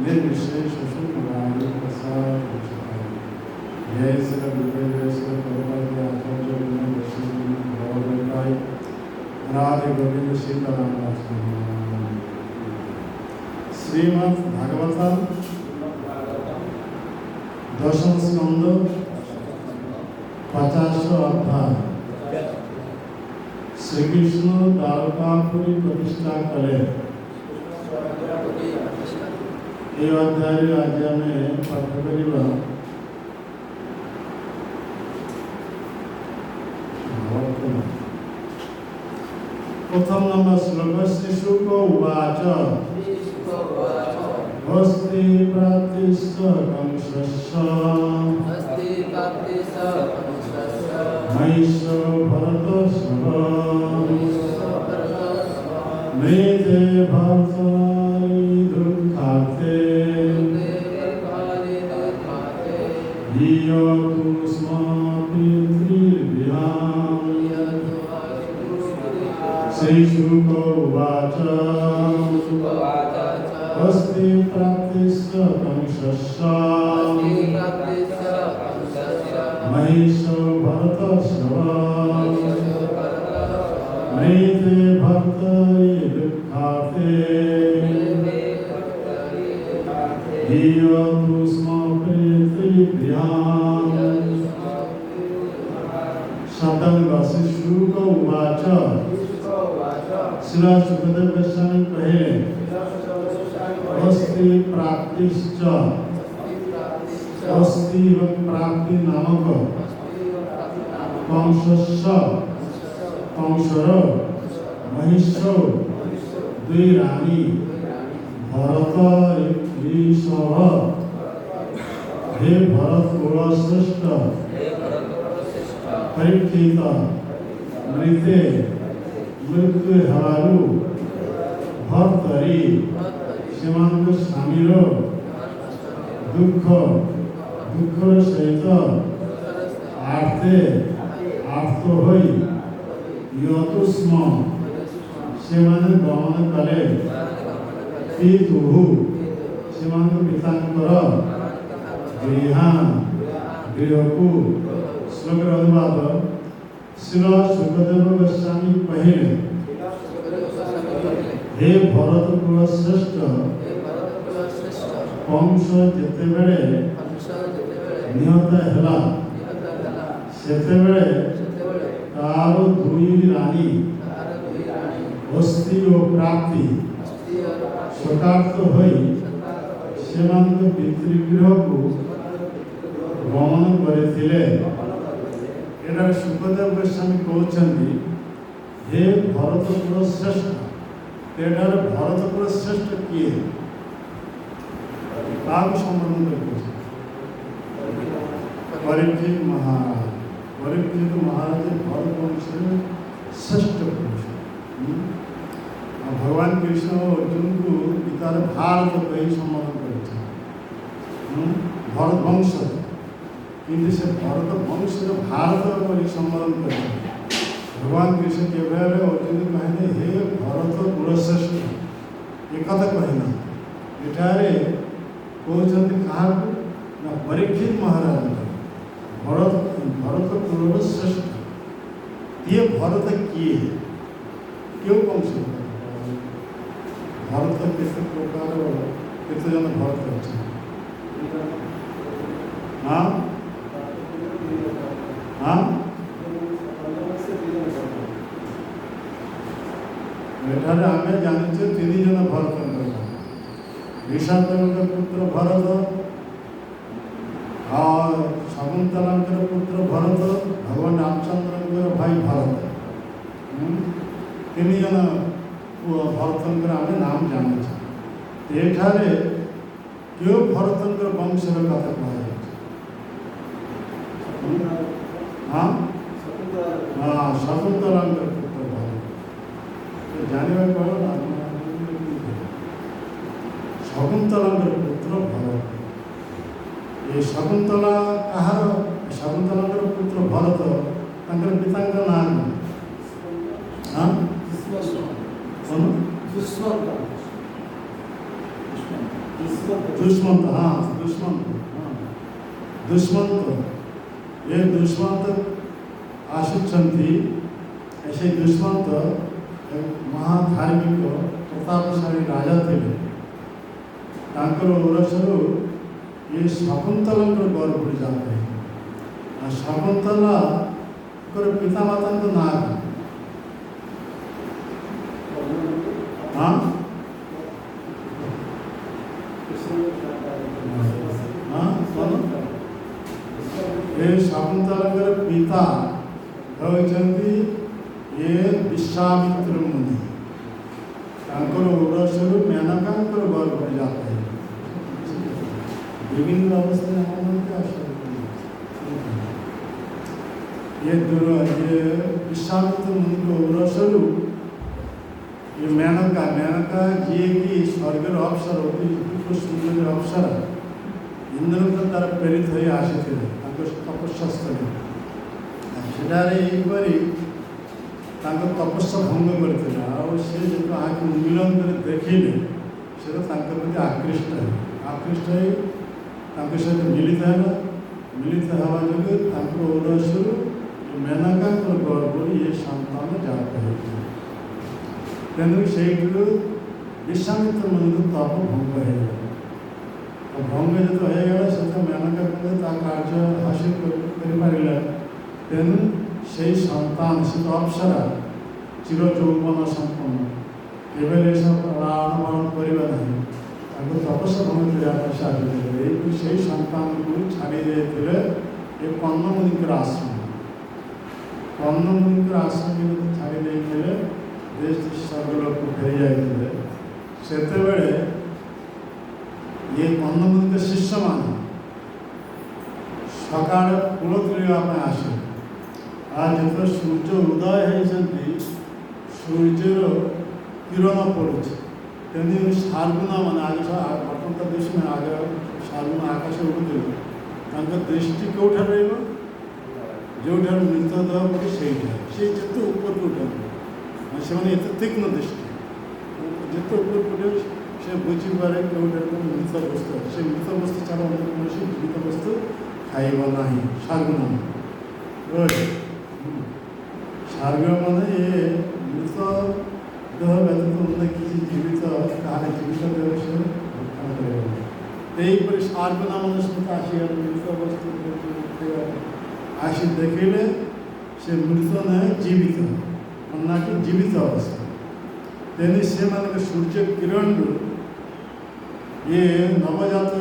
निर्विशेष शुक्र प्रसाद राधे गोविंद सीताराम लक्ष्मण। श्रीमद् भागवतम दशम स्कंद 50 अध्याय। श्रीकृष्ण द्वारकापुरी प्रतिष्ठा करे। ये अध्याय आज आम पाठ करवा। प्रथम नंबर श्लोक श्री शुक उवाच हस्ति प्राप्तिश्च कंसस्य महिषो भरतश्च नैते भर्तारि दुःखार्ते हीयतु स्म पितृभ्याम्। श्रीशुक उवाच हस्ति प्राप्तिश्च कंसस्य महिषो भरतश्च नैते भर्तारि दुःखार्ते हीयतु स्म पितृभ्याम्। शब्दानुवाद शुक उवाच श्री सुखदेव गोस्वामी कहे अस्ति प्राप्तिश्च अस्ति एवं प्राप्ति नामक कंसस्य कंसर महिषो दुई रानी भरत ऋषभ। हे भरत कुलश्रेष्ठ परीक्षित मृते मृत्यु हेबारु भर्तरी सेमानक स्वामीर दुखर सहित आर्ते आर्त होई यतु स्म सेमाने गमन करे पितुः सेमानक पितांकर गृहकु। श्लोक अनुवाद श्री सुखदेव गोस्वामी कहे हे भरत कुल श्रेष्ठ कंस जेतेबेले निहत हेला सेतेबेले तार दुई रानी अस्ति ओ प्राप्ति शोकार्त होई सेमानक पितृगृह को गमन करथिले। एटा सुखदेव गोस्वामी कहते हे भरत कुल श्रेष्ठ। एटार भरत कुल श्रेष्ठ किए संबोधन परीक्षित महाराज। परीक्षित महाराज भरत वंश श्रेष्ठ पुरुष। भगवान कृष्ण अर्जुन को पितार भारत कही संबोधन कर भरत वंश किंतु से भरत वंश भारत पर संबोधन कर भगवान कृष्ण केवल अर्जुन कहने हे भरत कुलश्रेष्ठ एक कथा कहना एठारे कहते क्या ना परीक्षित महाराज भरत कुल श्रेष्ठ। ये भरत किए क्यों वंश भरत केते प्रकार केते जन भरत अच्छे हाँ हाँ एठारे आमे जानिछे तीन जन भरत ऋषभदेव पुत्र भरत और शकुंतला पुत्र भरत भगवान रामचंद्र भाई भरत तीन जन भरत आमे नाम जानिछे। एठारे क्यों भरत वंशर कथा कह हाँ शकुंतला पुत्र भरत जानवा कौन शकुंतला पुत्र भरत। ये शकुंतला कहार शकुंतला पुत्र भरत तंकर पिता नाम हाँ दुष्मंत। हाँ दुष्मंत ये दुष्मंत आशिक्षन्ति ऐसे दुष्मंत ମହାଧାର୍ମିକ ପ୍ରତାପଶାଳୀ ରାଜା ଥିଲେ। ତାଙ୍କର ଔରସରୁ ଏ ଶକୁନ୍ତଳାଙ୍କର ଗର୍ଭରେ ଜାତ ହେଇଥିଲା। ଆଉ ଶକୁନ୍ତଳାଙ୍କର ପିତାମାତାଙ୍କ ନାଁ ଏ ଶକୁନ୍ତଳାଙ୍କର ପିତା ହେଉଛନ୍ତି ଏ ବିଶ୍ୱାମିତ୍ର ମୁନି। ତାଙ୍କର ଔରସରୁ ମେନକାଙ୍କର ଗର୍ଭରେ ଜାତ ହେଇଥିଲା। ବିଭିନ୍ନ ଅବସ୍ଥାରେ ଆପଣମାନଙ୍କୁ ये विश्वामित्र मुनि को ଔରସରୁ ये मेनका ଯିଏ କି ସ୍ୱର୍ଗର ଅପ୍ସର ଅତି ସୁନ୍ଦର ଅପ୍ସରା ଇନ୍ଦ୍ରଙ୍କ ଦ୍ୱାରା ପ୍ରେରିତ ହୋଇ ଆସିଥିଲେ ତାଙ୍କ ତପସ୍ୟାସ୍ଥଳୀ। ସେଠାରେ ଏହିପରି ତାଙ୍କ ତପସ୍ୟା ଭଙ୍ଗ କରିଥିଲେ। ଆଉ ସେ ଯେହେତୁ ଆଖି ଉନ୍ମିଳନ କରି ଦେଖିଲେ ସେଟା ତାଙ୍କ ପ୍ରତି ଆକୃଷ୍ଟ ହୋଇ ତାଙ୍କ ସହିତ ମିଳିତ ହେବା ଯୋଗୁଁ ତାଙ୍କ ଔରସରୁ ମେନକାଙ୍କର ଗର୍ଭରୁ ଏ ସନ୍ତାନ ଜାତ ହୋଇଥିଲା। ତେଣୁ ସେଇଠୁ ବିଶ୍ୱାମିତ୍ର ମୁନିଙ୍କୁ ତପ ଭଙ୍ଗ ହେଇଗଲା। ଭଙ୍ଗ ଯେହେତୁ ହେଇଗଲା ସେତ ମେନକା ତା କାର୍ଯ୍ୟ ହାସିଲ କରିପାରିଲା। ତେଣୁ ସେଇ ସନ୍ତାନ ସେ ଅପ୍ସରା ଚିର ଯୌବନ ସମ୍ପନ୍ନ କେବେ ଲାଳନ ପାଳନ କରିବା ନାହିଁ। ତାଙ୍କୁ ତପସ୍ୟା ଭଙ୍ଗ କରିବା ପାଇଁ ସାହାଯ୍ୟ ଏଇଠୁ ସେଇ ସନ୍ତାନକୁ ଛାଡ଼ି ଦେଇଥିଲେ ଏ କର୍ଣ୍ଣମୁନିଙ୍କର ଆଶ୍ରମ। କର୍ଣ୍ଣମୁନିଙ୍କର ଆଶ୍ରମ ଛାଡ଼ି ଦେଇଥିଲେ ସ୍ୱର୍ଗଲୋକକୁ ଫେରି ଯାଇଥିଲେ। ସେତେବେଳେ ଏ କର୍ଣ୍ଣମୁନିଙ୍କ ଶିଷ୍ୟମାନେ ସକାଳେ ଫୁଲ ତୋଳିବା ପାଇଁ ଆସିଲେ। ଆଉ ଯେତେବେଳେ ସୂର୍ଯ୍ୟ ଉଦୟ ହେଇଛନ୍ତି ସୂର୍ଯ୍ୟର କିରଣ ପଡ଼ୁଛି। ତେଣୁ ଶାର୍ଗୁନା ମାନେ ଆଗ ବର୍ତ୍ତମାନ ଦୃଷ୍ଟି ଆଗ ଶାର୍ଗୁନା ଆକାଶ ଉଠୁଥିଲେ। ତାଙ୍କ ଦୃଷ୍ଟି କେଉଁଠାରେ ରହିବ? ଯେଉଁଠାରେ ମୃତଦେହ ପଡ଼େ ସେଇଠାରେ। ସେ ଯେତେ ଉପରକୁ ଉଠନ୍ତି ସେମାନେ ଏତେ ତୀକ୍ଷ୍ଣ ଦୃଷ୍ଟି ଯେତେ ଉପରକୁ ଉଠେ ସେ ବୁଝିପାରେ କେଉଁଠାରେ ମୃତ ବସ୍ତୁ ଅଛି। ସେ ମୃତ ବସ୍ତୁ ଛାଡ଼ ଅନ୍ୟ କୌଣସି ଜୀବିତ ବସ୍ତୁ ଖାଇବ ନାହିଁ। ଶାର୍ଗୁନା ଶାର୍ଗୁନା ଏ ମୃତ ଦେହ ବ୍ୟତୀତ ଅନ୍ୟ କିଛି ଜୀବିତ କାହାର ଜୀବିତ ଦେହ ସେ ଭକ୍ଷଣ କରିବ। ଏହିପରି ଶାର୍ଗୁନା ମାନେ ସମସ୍ତେ ଆସିଗଲେ ମୃତ ବସ୍ତୁ ଆସି ଦେଖିଲେ ସେ ମୃତ ନାହିଁ ଜୀବିତ ଅନ୍ୟଟି ଜୀବିତ ଅବସ୍ଥା। ତେଣୁ ସେମାନଙ୍କ ସୂର୍ଯ୍ୟ କିରଣରୁ ଏ ନବଜାତ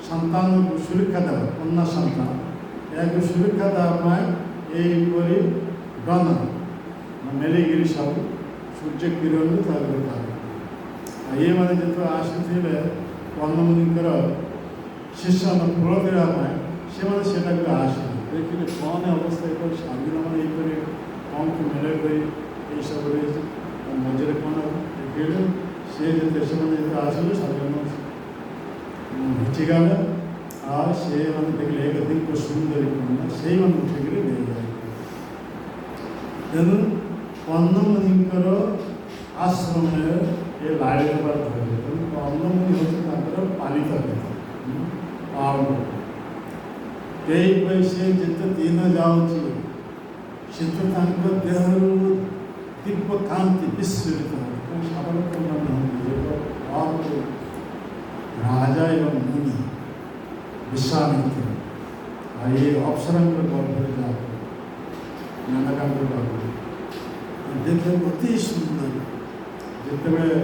ସନ୍ତାନକୁ ସୁରକ୍ଷା ଦେବା କନ୍ୟା ସନ୍ତାନ ଏହାକୁ ସୁରକ୍ଷା ଦେବା ପାଇଁ ଏହିପରି ଗଣ ମେଲିକିରି ସବୁ ସୂର୍ଯ୍ୟ କିରଣରୁ ତାକୁ ପାଇଲେ। ଆଉ ଏମାନେ ଯେତେବେଳେ ଆସିଥିଲେ କର୍ଣ୍ଣମୁନିଙ୍କର ଶିଷ୍ୟମାନେ ଫଳ ଦେବା ପାଇଁ ସେମାନେ ସେଟାକୁ ଆସିଲେ ଦେଖିଲେ କ'ଣ ଅବସ୍ଥା ଏପରି ଶାର୍ଗୁନା ମାନେ ଏହିପରି କ'ଣ ମେଳ କରି ଏଇସବୁ ରହିଛି ମଝିରେ କ'ଣ ଦେଖିଲେ ସେ ଯେତେ ସେମାନେ ଯେତେ ଆସିଲେ ଶାର୍ଗୁନା ଘୁଚିଗଲେ। ଆଉ ସେମାନେ ଦେଖିଲେ ଏକ ଦିନ ସୁନ୍ଦରୀ କନ୍ୟା ସେଇମାନେ ଉଠିକରି ନେଇଯାଏ। ତେଣୁ କର୍ଣ୍ଣମୁନିଙ୍କର ଆଶ୍ରମରେ ଏ ଲାଳିତ ହେବାର ଧରିଲେ। ତେଣୁ କର୍ଣ୍ଣମୁନି ହେଉଛି ତାଙ୍କର ପାଳିତ ପିତା ପାଳନ। ଏହିପରି ସେ ଯେତେ ଦିନ ଯାଉଛି ସେତେ ତାଙ୍କ ଦେହରୁ ଦିବ୍ୟ କାନ୍ତି ବିସ୍ଫୋରିତ ହେଉଛି। ସାଧାରଣ ରାଜା ଏବଂ ମୁନି ବିଶ୍ୱାମିତ୍ର ଆଉ ଏ ଅପ୍ସରାଙ୍କର ଗର୍ଭରେ ଯାଉ ମେନକାଙ୍କର ଗର୍ଭରେ ଦେଖିବାକୁ ଅତି ସୁନ୍ଦର। ଯେତେବେଳେ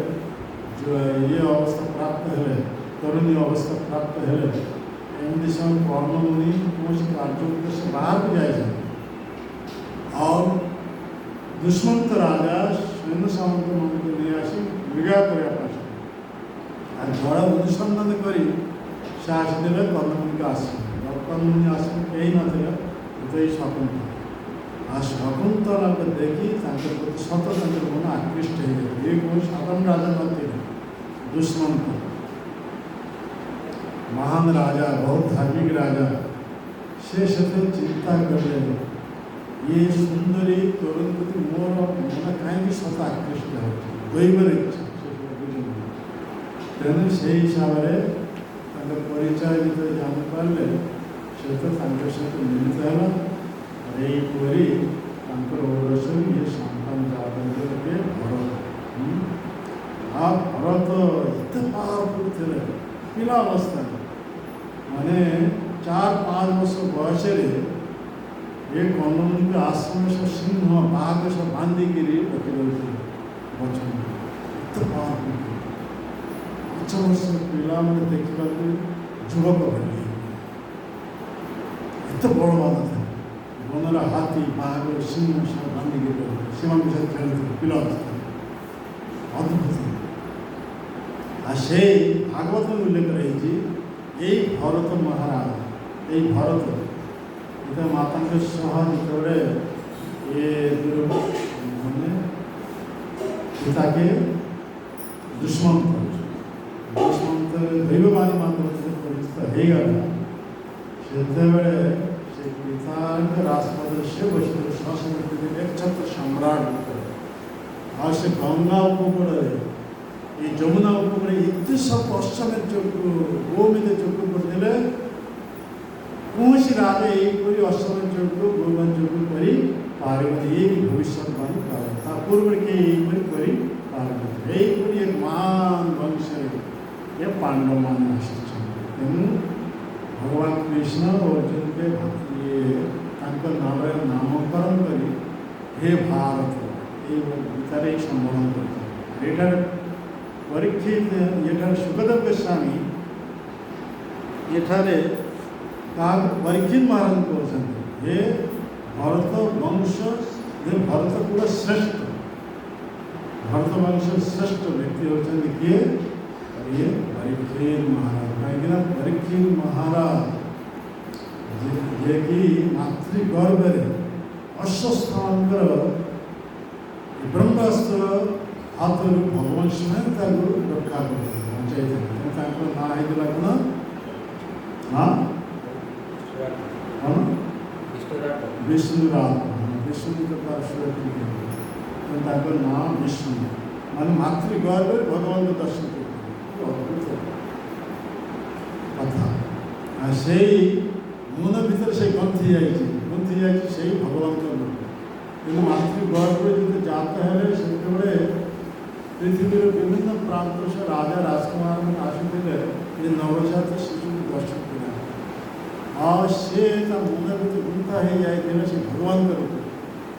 ଇଏ ଅବସ୍ଥା ପ୍ରାପ୍ତ ହେଲେ ତରୁଣୀ ଅବସ୍ଥା ପ୍ରାପ୍ତ ହେଲେ ଏମିତି ସେମାନେ କର୍ଣ୍ଣମୁନି କୌଣସି କାର୍ଯ୍ୟ ଉଦ୍ଦେଶ୍ୟ ବାହାରକୁ ଯାଇଛନ୍ତି। ଆଉ ଦୁଷ୍ମନ୍ତ ରାଜା ସୈନ୍ୟ ସାମନ୍ତମାନଙ୍କୁ ନେଇ ଆସି ବିବାହ କରିବା ପାଇଁ আর ঝড় অনুসন্ধান କରି ସେ ଆସିଥିଲେ କର୍ଣ୍ଣମୁନିଙ୍କ ଆଶ୍ରମ। କର୍ଣ୍ଣମୁନି ଆଶ୍ରମ କେହି ନଥିଲେ କିନ୍ତୁ ଏଇ ଶକୁନ୍ତଳା। ଆଉ ଶକୁନ୍ତଳାକୁ ଦେଖି ତାଙ୍କ ପ୍ରତି ସତ ତାଙ୍କର ମନ ଆକୃଷ୍ଟ ହେଇଗଲେ। ଏ କୌଣସି ସାଧାରଣ ରାଜା ନଥିଲେ ଦୁଷ୍ମନ୍ତ ମହାନ ରାଜା ବହୁତ ଧାର୍ମିକ ରାଜା। ସେ ସେଥିରେ ଚିନ୍ତା କଲେ ଏ ସୁନ୍ଦରୀ ତରୁଣ ପ୍ରତି ମୋର ମନ କାହିଁକି ସତ ଆକୃଷ୍ଟ ହେଉଛି କହିବାର ଇଚ୍ଛା। ତେଣୁ ସେଇ ହିସାବରେ ତାଙ୍କ ପରିଚୟ ଯେତେବେଳେ ଜାଣିପାରିଲେ ସେ ତାଙ୍କ ସହିତ ମିଳିତ ହେଲା। ଏହିପରି ତାଙ୍କର ଔରସରୁ ଇଏ ସନ୍ତାନ पंचायत भरत आ भरत एत पावरफुल थे पिला अवस्था माने 4-5 वर्ष बयस ये कौन आश्रम सब सिंह बाघ सब बांधिक रखी बचन एत पावरफुल 5 वर्ष पिला मैंने देखा युवक बने एत बड़ बात था बनर हाथी बाघ सिंह सब बांधिक सीमा विषय खेलते पिला अद्भुत से भागवत में उल्लेख रही यही भरत महाराज यही भरत इतना माता के सह जो ये मैंने पिता के दुष्मंत दैववाणी माध्यम से परिचित हो गला से पिता राजपद से बस संस्कृति एक छत्र सम्राट आ से गंगा उपकूल ये जमुना उपकूल एत सब पश्चिम गोमेद चक्र करदे कौन राजा यहीपरि अश्वमेध चक्र गोमान चक्र कर पारे भविष्यवाणी करा पूर्व के यहीपरि पारे एक महान वंश ये पांडव मान तेणु भगवान कृष्ण अर्जुन के ये नामकरण कर हे भारत ये गीतार संबोधन कर परीक्षित ये सुखदेव गोस्वामी ये परीक्षित महाराज कहते हे भरत वंश ये भरत पूरा श्रेष्ठ भरत वंश श्रेष्ठ व्यक्ति होती किए ये परीक्षित महाराज कहीं परीक्षित महाराज जे कि मातृगर्भ अश्वस्थानकर ब्रह्मास्त्र हाथ भगवान स्वयं रक्षा कर ना है कौन हाँ विष्णुराज विष्णु नाम विष्णु मान मातृगर्भ भगवान को दर्शन कथा से मन भर से गंथि जाए भगवान कि मातृगर्भ जो जात है से पृथ्वी विभिन्न प्रांत से राजा राजकुमार मैंने आसुले ये नवजात शिशु को दर्शन किया और से मन भर गुंता हो जाए से भगवान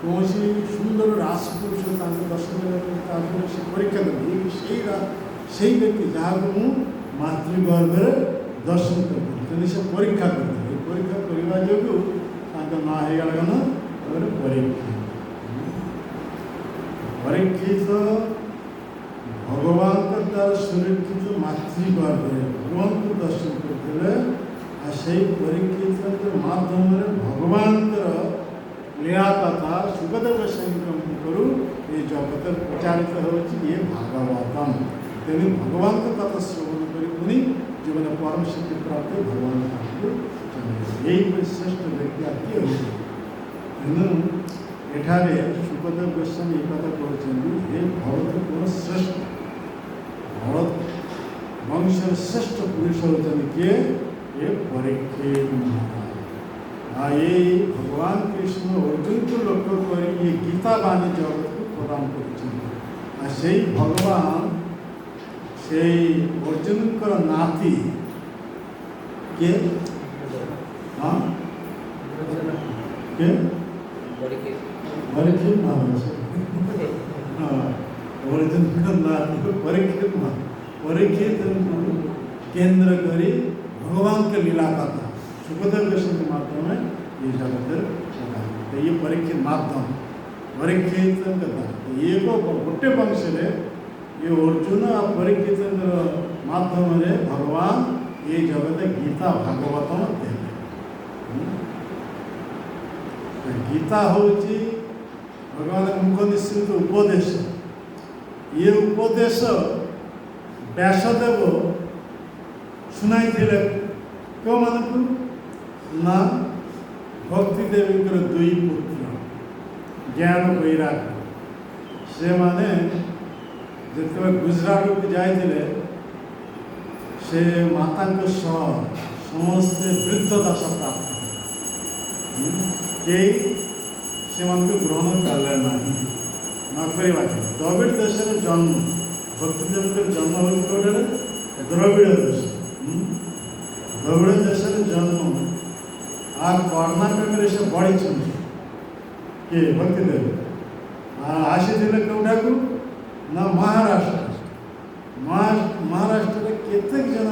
कौन सुंदर राजपुरुष दर्शन से परीक्षा से व्यक्ति जहाँ को मुझे मातृगर्भ दर्शन कर से परीक्षा करते परीक्षा करने जो ना हो गला परीक्षित भगवान का द्वारा सुरक्षित मातृगर्भ भगवान को दर्शन करते से परीक्षित माध्यम भगवान लीला कथा सुखदेव गोस्वामी करू ये जगत प्रचारित हो ये भागवतम तेणु भगवान का कथा श्रवण कर जीवन परम सिद्धि प्राप्त भगवान यही श्रेष्ठ व्यक्ति किए तेणु एठारे सुखदेव गोस्वामी ये कथा कहते हे भरत कौन श्रेष्ठ भरत वंश श्रेष्ठ पुरुष होते किए ये परीक्षित महाराज ये भगवान कृष्ण अर्जुन को लक्ष्य कर ये गीता बाणी जगत को प्रदान कर भगवान से अर्जुन नाती के हाँ के परीक्षित महाराज अर्जुन नाती परीक्षित केंद्र करी भगवान के लीला कथा सुखदेव गोस्वामी के माध्यम में ये जगत तो ये परीक्षित माध्यम परीक्षित कथा ये गोटे वंश ये अर्जुन और परीक्षित माध्यम भगवान ये जगत गीता भागवतम दे गीता हूँ भगवान मुख निश्चित उपदेश ये उपदेश व्यासदेव शुणाई क्यों मानक ना भक्ति देवी दुई पुत्र ज्ञान वैराग से माने जिते गुजरात को जाते से माता समस्त वृद्ध दशा प्राप्त कई से ग्रहण कले ना ନକରିବାକୁ ଦ୍ରବିଡ଼ ଦେଶର ଜନ୍ମ ଭକ୍ତିଦେବଙ୍କର ଜନ୍ମ ହେଉଛି କେଉଁଠାରେ ଦ୍ରବିଡ଼ ଦେଶ ଦ୍ରବିଡ଼ ଦେଶରେ ଜନ୍ମ ଆଉ କର୍ଣ୍ଣାଟକରେ ସେ ବଢ଼ିଛନ୍ତି କିଏ ଭକ୍ତିଦେବ ଆସିଥିଲେ କେଉଁଠାକୁ ନା ମହାରାଷ୍ଟ୍ର ମହାରାଷ୍ଟ୍ରରେ କେତେକ ଜଣ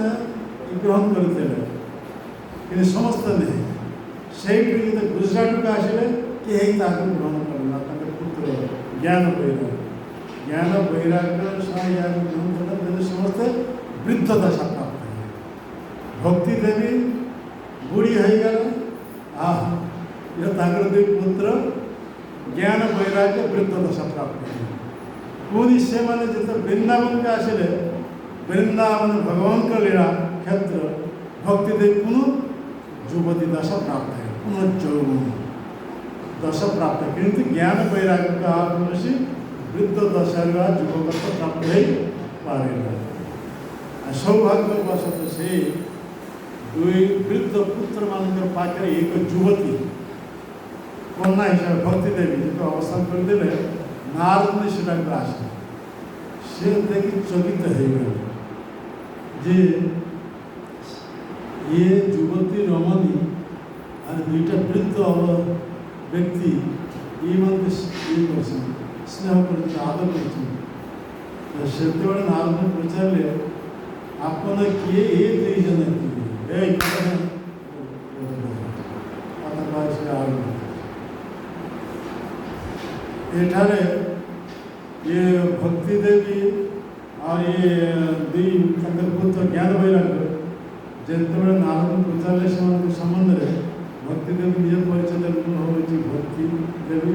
ଗ୍ରହଣ କରିଥିଲେ କିନ୍ତୁ ସମସ୍ତେ ନାହିଁ ସେଇଠୁ ଯେତେ ଗୁଜରାଟକୁ ଆସିଲେ କେହି ତାକୁ ଗ୍ରହଣ କଲା ତାଙ୍କ ପୁତ୍ର ଜ୍ଞାନ ବୈରାଗ୍ୟ ସହ ୟାକୁ ଗ୍ରହଣ କଲା ତେଣୁ ସମସ୍ତେ ବୃଦ୍ଧ ଦଶା ପ୍ରାପ୍ତ ହେଲେ ଭକ୍ତି ଦେବୀ ବୁଢ଼ୀ ହେଇଗଲେ ତାଙ୍କର ଦୁଇ ପୁତ୍ର ଜ୍ଞାନ ବୈରାଗ୍ୟ ବୃଦ୍ଧ ଦଶା ପ୍ରାପ୍ତ ହେଲେ ପୁଣି ସେମାନେ ଯେତେ ବୃନ୍ଦାବନକୁ ଆସିଲେ ବୃନ୍ଦାବନ ଭଗବାନଙ୍କ ଲୀଳା କ୍ଷେତ୍ର ଭକ୍ତି ଦେବୀ ପୁନଃ ଯୁବତୀ ଦଶା ପ୍ରାପ୍ତ ହେଲେ ପୁନଃ ଯୌବନ ଦଶା ପ୍ରାପ୍ତ କିନ୍ତୁ ଜ୍ଞାନ ବୈରାଗ୍ୟ କୌଣସି ବୃଦ୍ଧ ଦଶାରୁ ଯୁବକତ୍ୱ ପ୍ରାପ୍ତ ହେଇପାରିଲା ସୌଭାଗ୍ୟବଶତଃ ସେ ଦୁଇ ବୃଦ୍ଧ ପୁତ୍ରମାନଙ୍କ ପାଖରେ ଏକ ଯୁବତୀ କନ୍ୟା ହିସାବରେ ଭକ୍ତି ଦେବୀ ଯେତେ ଅବସ୍ଥାନ କରିଦେଲେ ନାରଦ ସେଟାକୁ ଆସିଲେ ସେ ଦେଖି ଚକିତ ହେଇଗଲେ ଯେ ଇଏ ଯୁବତୀ ରମଣୀ আর দুইটা বৃদ্ধ ব্যক্তি এই মধ্যে ইয়ে করছেন স্নেহ করেছেন আদর করছেন সেତେବେଳେ নারদ পচারলে আপনারা কে এ দুই জন এই কথা বয়সে আর এঠারে ये भक्ति देवी और ये दुई तंकर पुत्र ज्ञान वैराग्य ଯେତେବେଳେ ନାରଦ ପଚାରିଲେ ସେମାନଙ୍କ ସମ୍ବନ୍ଧରେ ଭକ୍ତି ଦେବୀ ନିଜ ପରିଚୟ ଦେଲେ ମୁଁ ହେଉଛି ଭକ୍ତି ଦେବୀ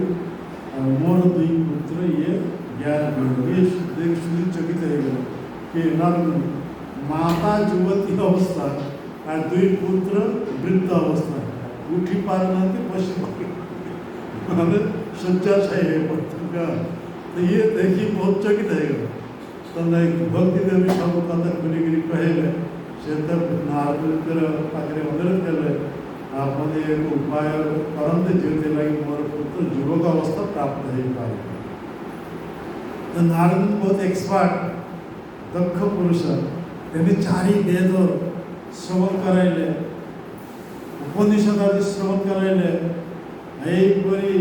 ଆଉ ମୋର ଦୁଇ ପୁତ୍ର ଇଏ ଜ୍ଞାନ ଇଏ ଦେଖି ଶୁଣି ଚକିତ ହେଇଗଲେ କି ନାରଦ ମାତା ଯୁବତୀ ଅବସ୍ଥା আর দুই পুত্র বৃদ্ধ অবস্থা উঠি পারুনাহাନ୍ତି বসি মানে শয্যাশায়ী হয়ে পড়ছেন তো ইয়ে দেখি ବହୁତ ଚକିତ ହେଇଗଲେ ତ ଭକ୍ତି ଦେବୀ ସବୁ କଥା ଖୋଲିକିରି କହିଲେ ସେ ତ ନାରଦଙ୍କର ପାଖରେ ଅନୁରୋଧ କଲେ ଆପଣ ଏକ ଉପାୟ କରନ୍ତେ ଯେଉଁଥିଲାଗି ମୋର ପୁତ୍ର ଯୁବକ ଅବସ୍ଥା ପ୍ରାପ୍ତ ହେଇପାରିବ ତ ନାରଦ ବହୁତ ଏକ୍ସପର୍ଟ ଦକ୍ଷ ପୁରୁଷ ଏମିତି ଚାରି ବେଦ ଶ୍ରବଣ କରାଇଲେ ଉପନିଷଦ ଆଦି ଶ୍ରବଣ କରାଇଲେ ଏହିପରି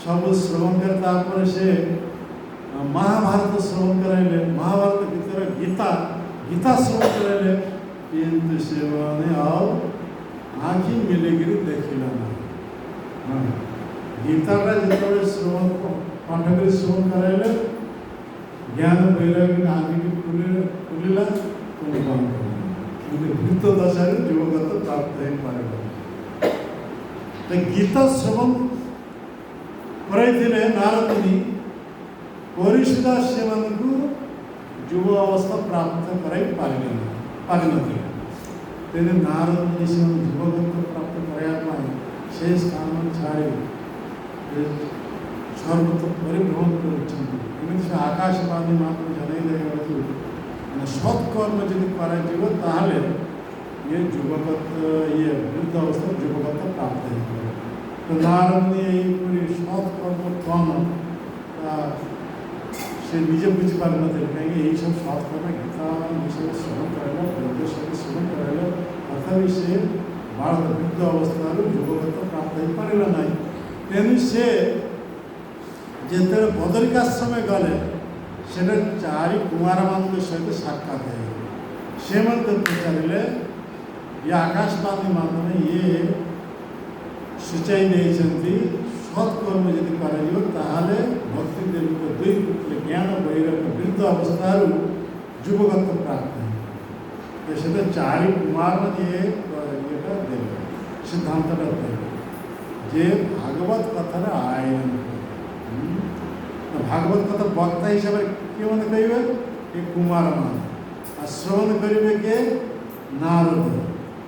ସବୁ ଶ୍ରବଣ କରି ତାପରେ ସେ ମହାଭାରତ ଶ୍ରବଣ କରାଇଲେ ମହାଭାରତ ଭିତରେ ଗୀତା ଶ୍ରବଣ କରାଇଲେ କିନ୍ତୁ ସେମାନେ ଆଉ ଆଖି ମିଳିକିରି ଦେଖିଲା ନାହିଁ ଗୀତାଟା ଯେତେବେଳେ ଶ୍ରବଣ ପାଠ କରି ଶ୍ରବଣ କରାଇଲେ ଜ୍ଞାନ ବୈରାଗ୍ୟ ଆଖିକି ଖୋଲିଲା ପୁଣି ବନ୍ଦ କଲା କିନ୍ତୁ ଭୂତ ଦଶାରେ ଯୁବକତ୍ୱ ପ୍ରାପ୍ତ ହେଇପାରିବ ତ ଗୀତା ଶ୍ରବଣ କରାଇଥିଲେ ନାରଦମୁନି କରି ସୁଦ୍ଧା ସେମାନଙ୍କୁ ଯୁବ ଅବସ୍ଥା ପ୍ରାପ୍ତ କରାଇ ପାରିନଥିଲେ ତେଣୁ ନାରଦମୁନି ସେମାନଙ୍କୁ ଯୁବକତ୍ୱ ପ୍ରାପ୍ତ କରାଇବା ପାଇଁ ସେ ସ୍ଥାନ ଛାଡ଼ି ସର୍ବତ୍ର ପରିଭ୍ରମଣ କରୁଛନ୍ତି ଏମିତି ସେ ଆକାଶବାଣୀ ମାତ୍ର ଜଣାଇ ଦେବାକୁ ସତ୍କର୍ମ ଯଦି କରାଯିବ ତାହେଲେ ଇଏ ଯୁବକତ୍ୱ ଇଏ ବୃଦ୍ଧ ଅବସ୍ଥା ଯୁବକତ୍ୱ ପ୍ରାପ୍ତ ହେଇପାରିବ ତ ନାରଦମୁନି ଏହିପରି ସତ୍କର୍ମ କ'ଣ ସେ ନିଜେ ବୁଝିପାରିନଥିଲେ କାହିଁକି ଏହିସବୁ ସତ୍କର୍ମ ଗୀତା ଏସବୁ ଶ୍ରବଣ କରାଇଲା ବେଦ ସବୁ ଶ୍ରବଣ କରାଇଲା ତଥାପି ସେ ବାଳକ ବୃଦ୍ଧ ଅବସ୍ଥାରୁ ଯୁବକତ୍ୱ ପ୍ରାପ୍ତ ହେଇପାରିଲା ନାହିଁ ତେଣୁ ସେ ଯେତେବେଳେ ବଦରିକାଶ୍ରମେ ଗଲେ ସେଟା ଚାରି କୁମାରମାନଙ୍କ ସହିତ ସାକ୍ଷାତ ହେଇଗଲେ ସେ ମଧ୍ୟ ପଚାରିଲେ ଇଏ ଆକାଶବାଣୀ ମାଧ୍ୟମରେ ଇଏ ସୂଚାଇ ଦେଇଛନ୍ତି ସତ୍କର୍ମ ଯଦି କରାଯିବ ତାହେଲେ ଭକ୍ତି ଦେବୀଙ୍କ ଦୁଇ ପୁତ୍ର ଜ୍ଞାନ ବୈରାଗ୍ୟ ବୃଦ୍ଧ ଅବସ୍ଥାରୁ ଯୁବକତ୍ୱ ପ୍ରାପ୍ତ ହେଇଯିବ ସେଟା ଚାରି କୁମାରମାନେ ଇଏଟା ଦେଲେ ସିଦ୍ଧାନ୍ତଟା ଦେଲେ ଯେ ଭାଗବତ କଥାର ଆୟନ ଭାଗବତ କଥା ବକ୍ତା ହିସାବରେ କେଉଁମାନେ କହିବେ ଏ କୁମାରମାନେ ଆଉ ଶ୍ରବଣ କରିବେ କିଏ ନାରଦ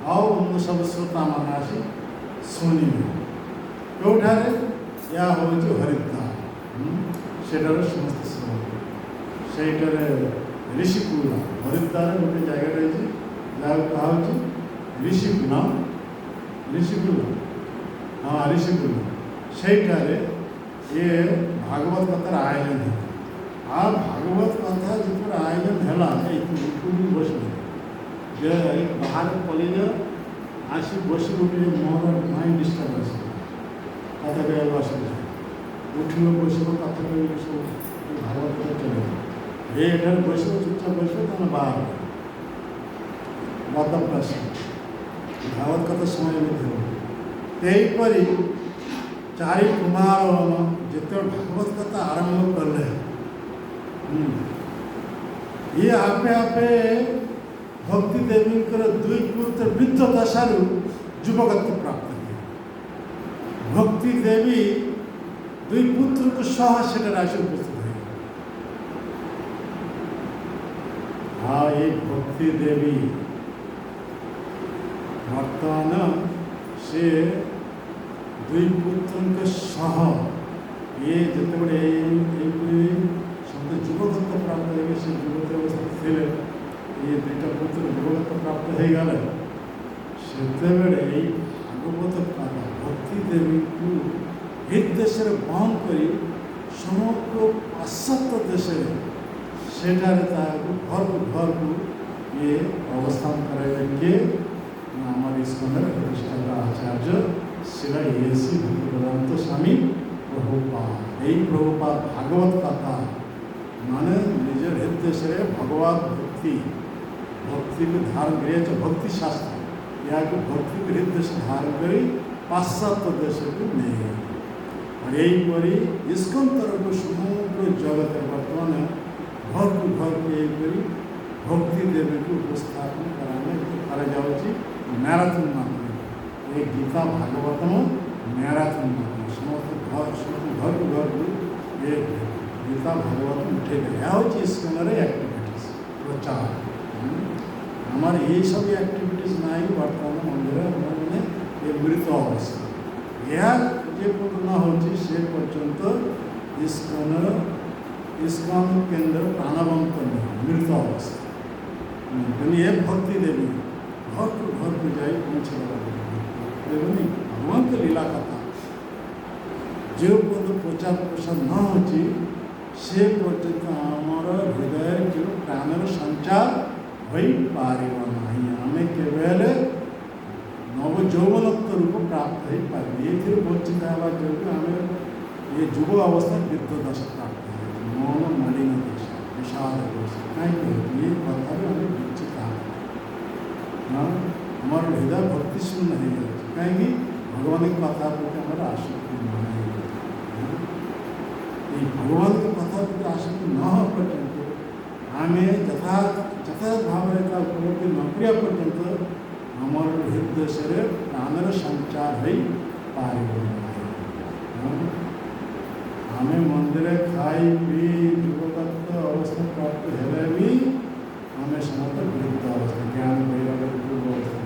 ଆଉ ଅନ୍ୟ ସବୁ ଶ୍ରୋତାମାନେ ଆସି ଶୁଣିବେ କେଉଁଠାରେ ଏହା ହେଉଛି ହରିଦ୍ୱାର ସେଠାରେ ସମସ୍ତେ ଶ୍ରବଣ ସେଇଠାରେ ଋଷିକୂଳ ହରିଦ୍ୱାର ଗୋଟେ ଜାଗା ରହିଛି ଯାହାକୁ କୁହାହେଉଛି ଋଷିକୂଳ ହଁ ଋଷିକୂଳ ସେଇଠାରେ ଇଏ भागवत कथार आयोजन है आ भागवत कथा जो आयोजन है बसले जे बाहर कॉलेज आसी बसी उठे मोर माइंड डिस्टर्ब आस कथा कह बसले उठल बस कथा कह सब भागवत कथा चले ये बस चुपचाप बस बाहर मतलब भागवत कथा समय यहीपरी चारि कुमार जिते भागवत कथा आरंभ कले ये आपे आपे भक्ति देवी दुई पुत्र वृद्ध दशारू युवकत्व प्राप्त किए। भक्ति देवी दुई पुत्र को सह से राशि उपस्थित है। हाँ ये भक्ति देवी वर्तमान से दुई पुत्र सह ये जिते शब्द युवकत्व प्राप्त है से युवक अवस्था थे ये दुईटा पुत्र युवकत्व प्राप्त हो गले से भागवत कथा भक्ति देवी को एक देश बंद कर समग्र पाश्चात्य देश से घर को ये अवस्थान कराइबे किए आम इस्कन प्रतिष्ठाता आचार्य शिला एसी भक्तिवेदांत स्वामी प्रभुपाद। यही प्रभुपाद भागवत कथा माने निजर हृदय से भगवत भक्ति भक्ति को धारण कर भक्ति शास्त्र या भक्ति को हृदय से धारण कर पाश्चात्य देश को नहीं और यहीपरी इस्कन तरफ समग्र जगत वर्तमान घर को घर को भक्ति देवी को उपस्थापन कराई मैराथन माध्यम ये गीता भागवतम मैराथन माध्यम समस्त घर को घर को ये गीता भागवत उठे गए इस्कन एक्टिविटीज प्रचार हमारे ये सब एक्टिविटीज ना वर्तमान मंदिर मैंने ये मृत अवस्था यह जे पूर्ण होची से पर्यंत इस्कन केंद्र प्राणवंत नहीं मृत अवस्था ये भक्ति देवी घर को जाए पहुँचे देखनी भगवान के लीला कथा जो पद प्रचार प्रसार न होची से पर्यंत आमर हृदय जो प्राणर संचार हो पार ना आम केवल नव यौवनत्व रूप प्राप्त हो पारे ये वंचित हवा जो आम ये युव अवस्था वृद्ध दशा प्राप्त हो मौन मलिन दशा विषाद दशा कहीं ये कथा आम वंचित हाँ हमार हृदय भक्ति शून्य हो जाए कहीं भगवान की कथा प्रति हमारा आसक्ति न भगवान की कथा प्रति आसक्ति न हो पर्यंत आम यथार्थ भाव उपलब्धि न करा पर्यंत हमार हृदय से प्राणर संचार हो पार आम मंदिर खाई पी युवकत्व अवस्था प्राप्त हेले भी आम समस्त वृद्ध अवस्था ज्ञान वैराग्य पूर्व अवस्था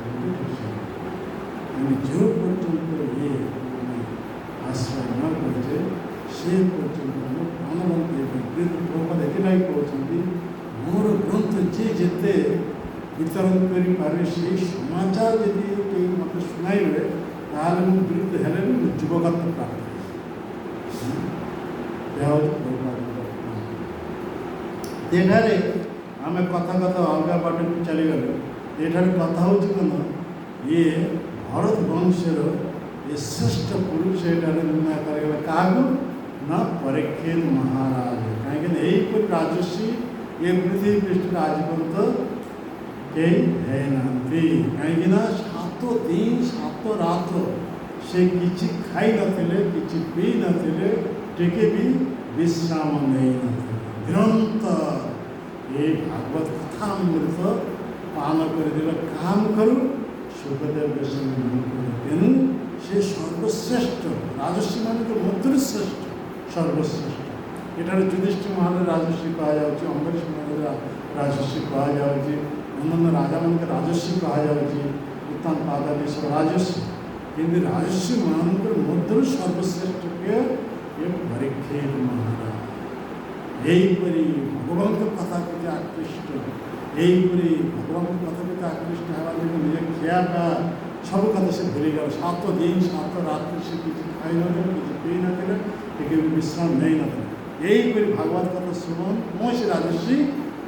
जो पर्यंत ये आश्रय न करे से पर्यंत प्राणवंत वृद्ध प्रभुपाद एथि कहते मोर ग्रंथ जे जिते वितरण करें से समाचार यदि मत शुणाइबे ताल वृद्ध हेले युवकत्व प्राप्त एठारे आम कथा कथा अलग बाट को चलीगले ये कथा हूँ कौन ये भरत वंशर ये श्रेष्ठ पुरुष ये निर्णय कर क्या ना परीक्षित महाराज कहीं यही राजस्वी ये पृथ्वी पृष्ठ आज पर्यंत कई है कहीं 7 दिन 7 रात से किसी खाई नथिले किसी पी नथिले टिके भी विश्राम नहीं नथिले निरंतर ये भागवत कथा अमृत पान कर काम करूँ सुखदेव तेणु से सर्वश्रेष्ठ राजस्वी मान मध्य श्रेष्ठ सर्वश्रेष्ठ एठार युधिष्ठिर महाराज राजस्वी कहुच्छे अम्बरीश महाराज राजस्वी कहुच्छे अन्य राजा मान राजस्वी कहुच्छे उत्तान पादादी सब राजस्वी किंतु राजस्वी मान मध्य सर्वश्रेष्ठ के ये परीक्षित महाराज यहीपरी भगवान के कथा प्रति आकृष्ट यहीपरी भगवान के कथा प्रति आकृष्ट हवा निजे खिया पा सब कथा से भूली गल 7 दिन 7 रात से किसी खाई न किसी पी न ଟିକେ ବି ବିଶ୍ରାମ ନେଇନଥିଲେ। ଏହିପରି ଭାଗବତ କଥା ଶ୍ରବଣ କୌଣସି ରାଜର୍ଷି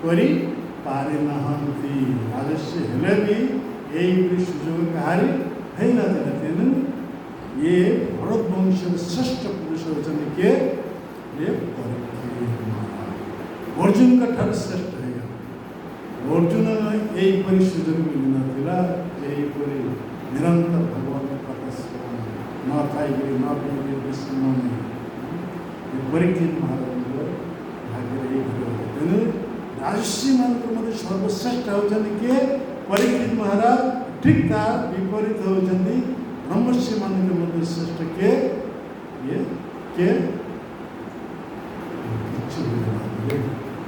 କରିପାରିନାହାନ୍ତି। ରାଜର୍ଷି ହେଲେ ବି ଏହିପରି ସୁଯୋଗ କାହାରି ହେଇନଥିଲା। ତେଣୁ ଇଏ ଭରତ ବଂଶର ଶ୍ରେଷ୍ଠ ପୁରୁଷ ହେଉଛନ୍ତି କିଏ? ଇଏ ପରୀକ୍ଷିତ ମହାରାଜ। ଅର୍ଜୁନଙ୍କ ଠାରୁ ଶ୍ରେଷ୍ଠ ହେଇଗଲା। ଅର୍ଜୁନ ଏହିପରି ସୁଯୋଗ ମିଳିନଥିଲା। ଏହିପରି ନିରନ୍ତର ଭଗବାନଙ୍କ କଥା ଶ୍ରବଣ ନ ଖାଇକରି ନ ପିଇକରି ବିଶ୍ରାମ ନେଇ ପରୀକ୍ଷିତ ମହାରାଜଙ୍କ ଭାଗ୍ୟରେ ଏହିପରି। ତେଣୁ ରାଜର୍ଷିମାନଙ୍କ ମଧ୍ୟ ସର୍ବଶ୍ରେଷ୍ଠ ହେଉଛନ୍ତି କିଏ? ପରୀକ୍ଷିତ ମହାରାଜ। ଠିକ୍ ତା ବିପରୀତ ହେଉଛନ୍ତି ବ୍ରହ୍ମର୍ଷିମାନଙ୍କ ମଧ୍ୟ ଶ୍ରେଷ୍ଠ କିଏ? ଇଏ କିଏ?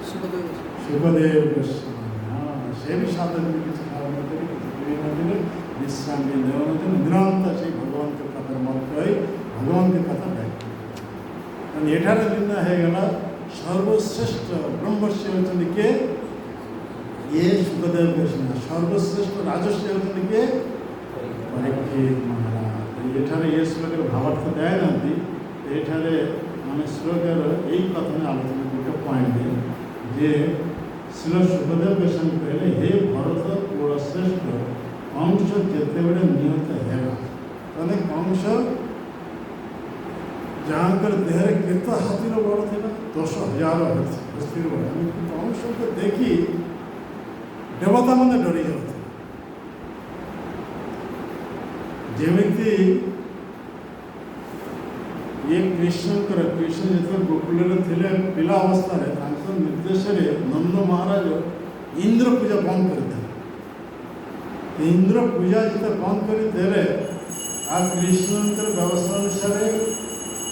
ସୁଖଦେବ ଗୋସ୍ୱାମୀ। ହଁ, ସେ ବି ସାଧନ କିଛି ଖାଉ ନଥିଲେ, କିଛି ପିଇ ନଥିଲେ, ବିଶ୍ରାମ ବି ନେଉନଥିଲେ। ନିରନ୍ତର ସେଇ ଭଗବାନଙ୍କ କଥାରେ ମଗ୍ନ ହୋଇ ଭଗବାନଙ୍କ କଥା ବ୍ୟାଖ୍ୟା। ତେଣୁ ଏଠାରେ ଦିନ ହେଇଗଲା ସର୍ବଶ୍ରେଷ୍ଠ ବ୍ରହ୍ମର୍ଷି ହେଉଛନ୍ତି କିଏ? ଇଏ ସୁଖଦେବ ଗୋସ୍ୱାମୀ। ସର୍ବଶ୍ରେଷ୍ଠ ରାଜର୍ଷି ହେଉଛନ୍ତି କିଏ? ପରୀକ୍ଷିତ ମହାରାଜ। ଏଠାରେ ଏ ଶ୍ଲୋକର ଭାବାର୍ଥ ଦିଆନାହାନ୍ତି। ଏଠାରେ ଆମେ ଶ୍ଲୋକର ଏଇ କଥା ଆଲୋଚନା ଗୋଟେ ପଏଣ୍ଟ ଯେ ଶ୍ରୀଲ ସୁଖଦେବ ଗୋସ୍ୱାମୀ କହିଲେ, ହେ ଭରତ କୁଳ ଶ୍ରେଷ୍ଠ, କଂସ ଯେତେବେଳେ ନିହତ ହେଲା, ତାହେଲେ କଂସ ଯାହାଙ୍କର ଦେହରେ କେତେ ହାତୀର ବଳ ଥିଲା? 10,000 ହସ୍ତୀର ବଳ। କଂସକୁ ଦେଖି ଦେବତାମାନେ ଡରି ଯାଉଥିଲେ। ଯେମିତି ଇଏ କୃଷ୍ଣଙ୍କର, କୃଷ୍ଣ ଯେତେବେଳେ ଗୋକୁଳରେ ଥିଲେ ପିଲା ଅବସ୍ଥାରେ, ତାଙ୍କ ନିର୍ଦ୍ଦେଶରେ ନନ୍ଦ ମହାରାଜ ଇନ୍ଦ୍ର ପୂଜା ବନ୍ଦ କରିଦେଲେ। ଇନ୍ଦ୍ର ପୂଜା ଯେତେ ବନ୍ଦ କରିଦେଲେ, ଆଉ କୃଷ୍ଣଙ୍କର ବ୍ୟବସ୍ଥା ଅନୁସାରେ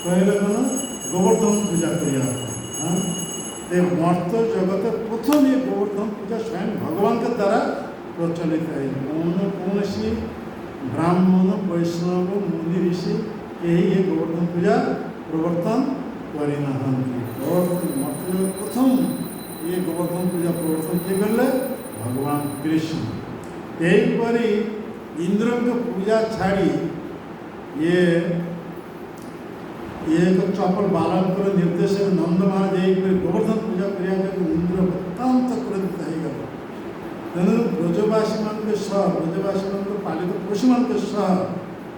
କହିଲେ କ'ଣ? ଗୋବର୍ଦ୍ଧନ ପୂଜା କରିବା। ते मर्त जगत प्रथम ये गोवर्धन पूजा स्वयं भगवान के द्वारा प्रचलित है। कौन सी ब्राह्मण वैष्णव मुनि ऋषि यही ये गोवर्धन पूजा प्रवर्तन करना। मर्त जगत प्रथम ये गोवर्धन पूजा प्रवर्तन किए गले भगवान कृष्ण। यहीपरि इंद्र को पूजा छाड़ी ये एक चपल बालक निर्देश नंद महाराज एक गोवर्धन पूजा करिया इंद्र अत्यंत क्रोधित हो। तेणु ब्रजवासी मान ब्रजवासी मान पालित पशु मान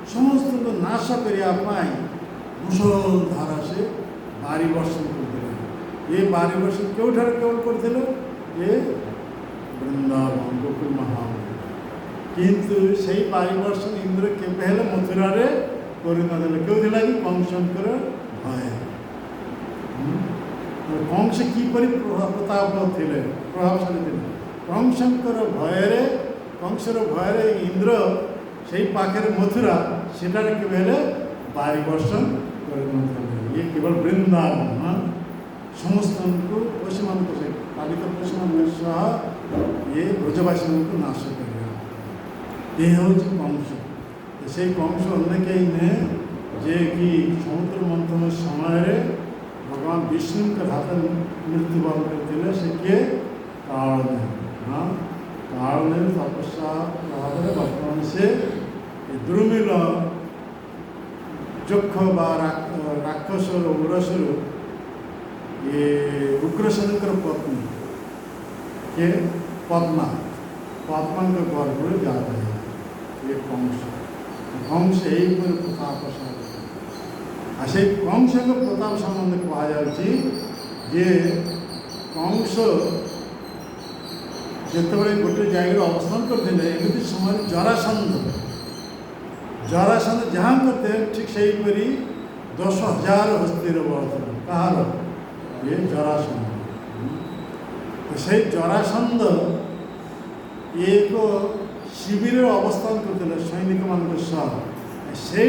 समस्त को नाश करने मुसल धारा से बारी वर्षन करते। ये बारी वर्षन क्योंठार केवल करते ये वृंदावन गोकुल महावन। किंतु से बारी वर्षन इंद्र केवे मथुरा करना क्यों कि कंसंकर भय। कंस किपर प्रताप थे प्रभावशाली थे। कंसंकर भयर कंसर भयर इंद्र से पाखे मथुरा सेठार केवे बारी वर्षन कर। ये केवल वृंदावन समस्त को पशु मान पालित पशु मान सह ये ब्रजवासी को नाश कर। ये हूँ कंस। से कंस अन्य कहीं ने जे कि समुद्र मंथन समय भगवान विष्णु के हाथ मृत्युवरण करते से किए कालदेव। हाँ, कालदेव तपस्या प्रभाव वर्तमान से द्रुमिल यक्ष राक्षस उरसर ये उग्रसेनकर पत्नी के पद्मा पद्मा के गर्भ जाता है ये कंस। कंस यही प्रतापशाली से कंस के प्रताप संबंध कहुच्छी जे कंस जिते गोटे जगह अवस्थान करते एमती समय जरासंध जहाँ करते ठीक से 10,000 हस्तीर बल कहार ये जरासंध। से जरासंध एक शिविर अवस्थान करते सैनिक मान से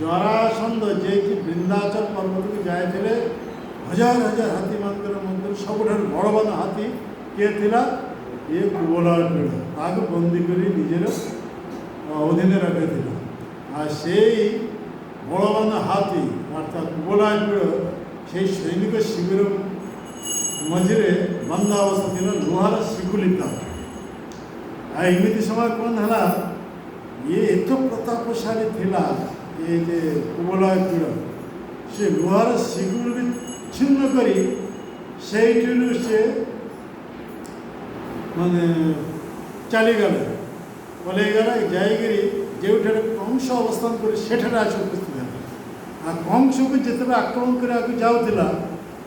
जरासंध जे कि वृंदाचल पर्वत को जाए हजार हजार हाथी मान सब बड़वान हाथी किए थिला ये कुबलाय पीड़ ताको बंदी कर निजर अधीन रखे से बड़वान हाथी अर्थात कुबलाय पीड़ से सैनिक शिविर मझे बंद अवस्था थी लुहार शिखुलिता। एमती समय कौन है ये एत प्रतापशाली थिला ये जे कुबलाय पीड़ ସେ ଲୁହାର ଶିଗୁଳି ଛିନ୍ନ କରି ସେଇଠିରୁ ସେ ମାନେ ଚାଲିଗଲେ, ପଳେଇଗଲା, ଯାଇକରି ଯେଉଁଠାରେ କଂସ ଅବସ୍ଥାନ କରି ସେଠାରେ ଆସି ଉପସ୍ଥିତ ହେଲା। ଆଉ କଂସକୁ ଯେତେବେଳେ ଆକ୍ରମଣ କରିବାକୁ ଯାଉଥିଲା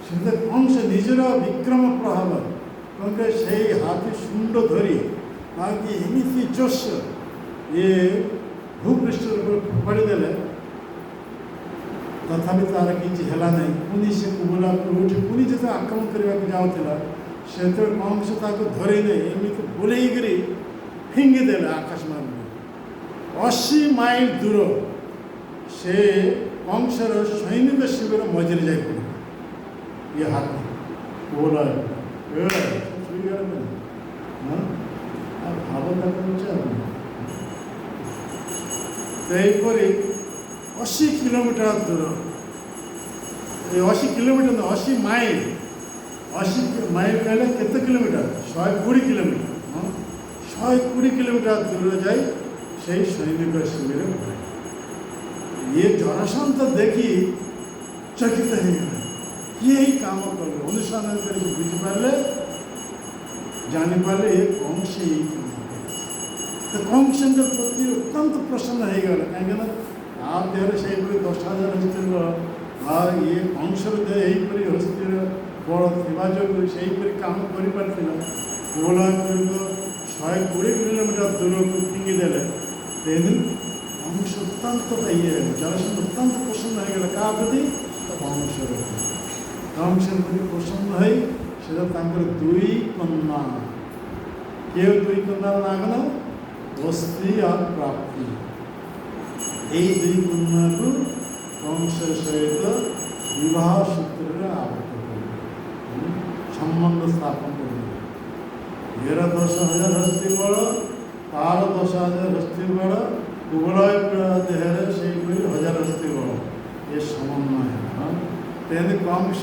ସେତେବେଳେ କଂସ ନିଜର ବିକ୍ରମ ପ୍ରଭାବ କ'ଣ କରେ, ସେଇ ହାତୀ ଶୁଣ୍ଡ ଧରି ତାକି ଏମିତି ଜୋଶ ଇଏ ଭୂପୃଷ୍ଠ ଉପରେ ଫୋପାଡ଼ି ଦେଲେ, ତଥାପି ତାର କିଛି ହେଲା ନାହିଁ। ପୁଣି ସେ କୁବଲାକୁ ଉଠି ପୁଣି ଯେତେବେଳେ ଆକ୍ରମଣ କରିବାକୁ ଯାଉଥିଲା ସେତେବେଳେ କଂସ ତାକୁ ଧରି ନେଇ ଏମିତି ବୁଲେଇକରି ଫିଙ୍ଗି ଦେଲେ ଆକାଶ ମାର୍ଗରେ 80 ମାଇଲ ଦୂର ସେ କଂସର ସୈନିକ ଶିବିର ମଝିରେ ଯାଇ ପଡ଼ିବ। ଇଏ ହାତୀ କୁବଲା ଶୋଇଗଲେ ଭାବ ଦେଖୁଛି। ସେହିପରି 80 କିଲୋମିଟର ଦୂର, 80 କିଲୋମିଟର 80 ମାଇଲ, 80 ମାଇଲ କହିଲେ କେତେ କିଲୋମିଟର? 120 କିଲୋମିଟର। 120 କିଲୋମିଟର ଦୂର ଯାଇ সেই সৈনিক শিবিরে পড়ে। ইয়ে জরাসন্ধ দেখি চকিত হয়ে গেল, কিଏ এই কাম করবে। অনুসন্ধান করে বুঝিপারে, জানিপারে এ কংস এই কাম করে। তো কংসের প্রতি অত্যন্ত প্রসন্ন হয়ে গেল, কাହିଁକି ନା ତା ଦେହରେ ସେଇପରି 10,000 ହସ୍ତିର ଆଉ ଇଏ କଂସର ଦେହ ଏହିପରି ହସ୍ତିର ବଳ ଥିବା ଯୋଗୁଁ ସେଇପରି କାମ କରିପାରିଥିଲା। କୁବଲାଙ୍କୁ 120 କିଲୋମିଟର ଦୂରକୁ ଫିଙ୍ଗି ଦେଲେ। ତେଣୁ କଂସ ଅତ୍ୟନ୍ତ ଜରାସନ୍ଧ ଅତ୍ୟନ୍ତ ପ୍ରସନ୍ନ ହୋଇଗଲା। କାହା ପ୍ରତି? କଂସର ପ୍ରତି। କଂସର ପ୍ରତି ପ୍ରସନ୍ନ ହୋଇ ସେଟା ତାଙ୍କର 2 କନ୍ୟା, କେଉଁ 2 କନ୍ୟାର ନାଁ କଣ? ବସ୍ତି ଆଉ ପ୍ରାପ୍ତି। এই 2 କନ୍ୟାକୁ କଂସ ସହିତ ବିବାହ ସୂତ୍ରରେ ଆବଦ୍ଧ କରିବେ, ସମ୍ବନ୍ଧ ସ୍ଥାପନ କରିବେ। ଏର 10,000 ହସ୍ତି ବଳ, ତାର 10,000 ହସ୍ତି ବଳ, କୁବଳୟ ଦେହରେ ସେଇପରି 1,000 ହସ୍ତି ବଳ, ଏ ସମନ୍ୱୟ ହେଲା। ତେଣୁ କଂସ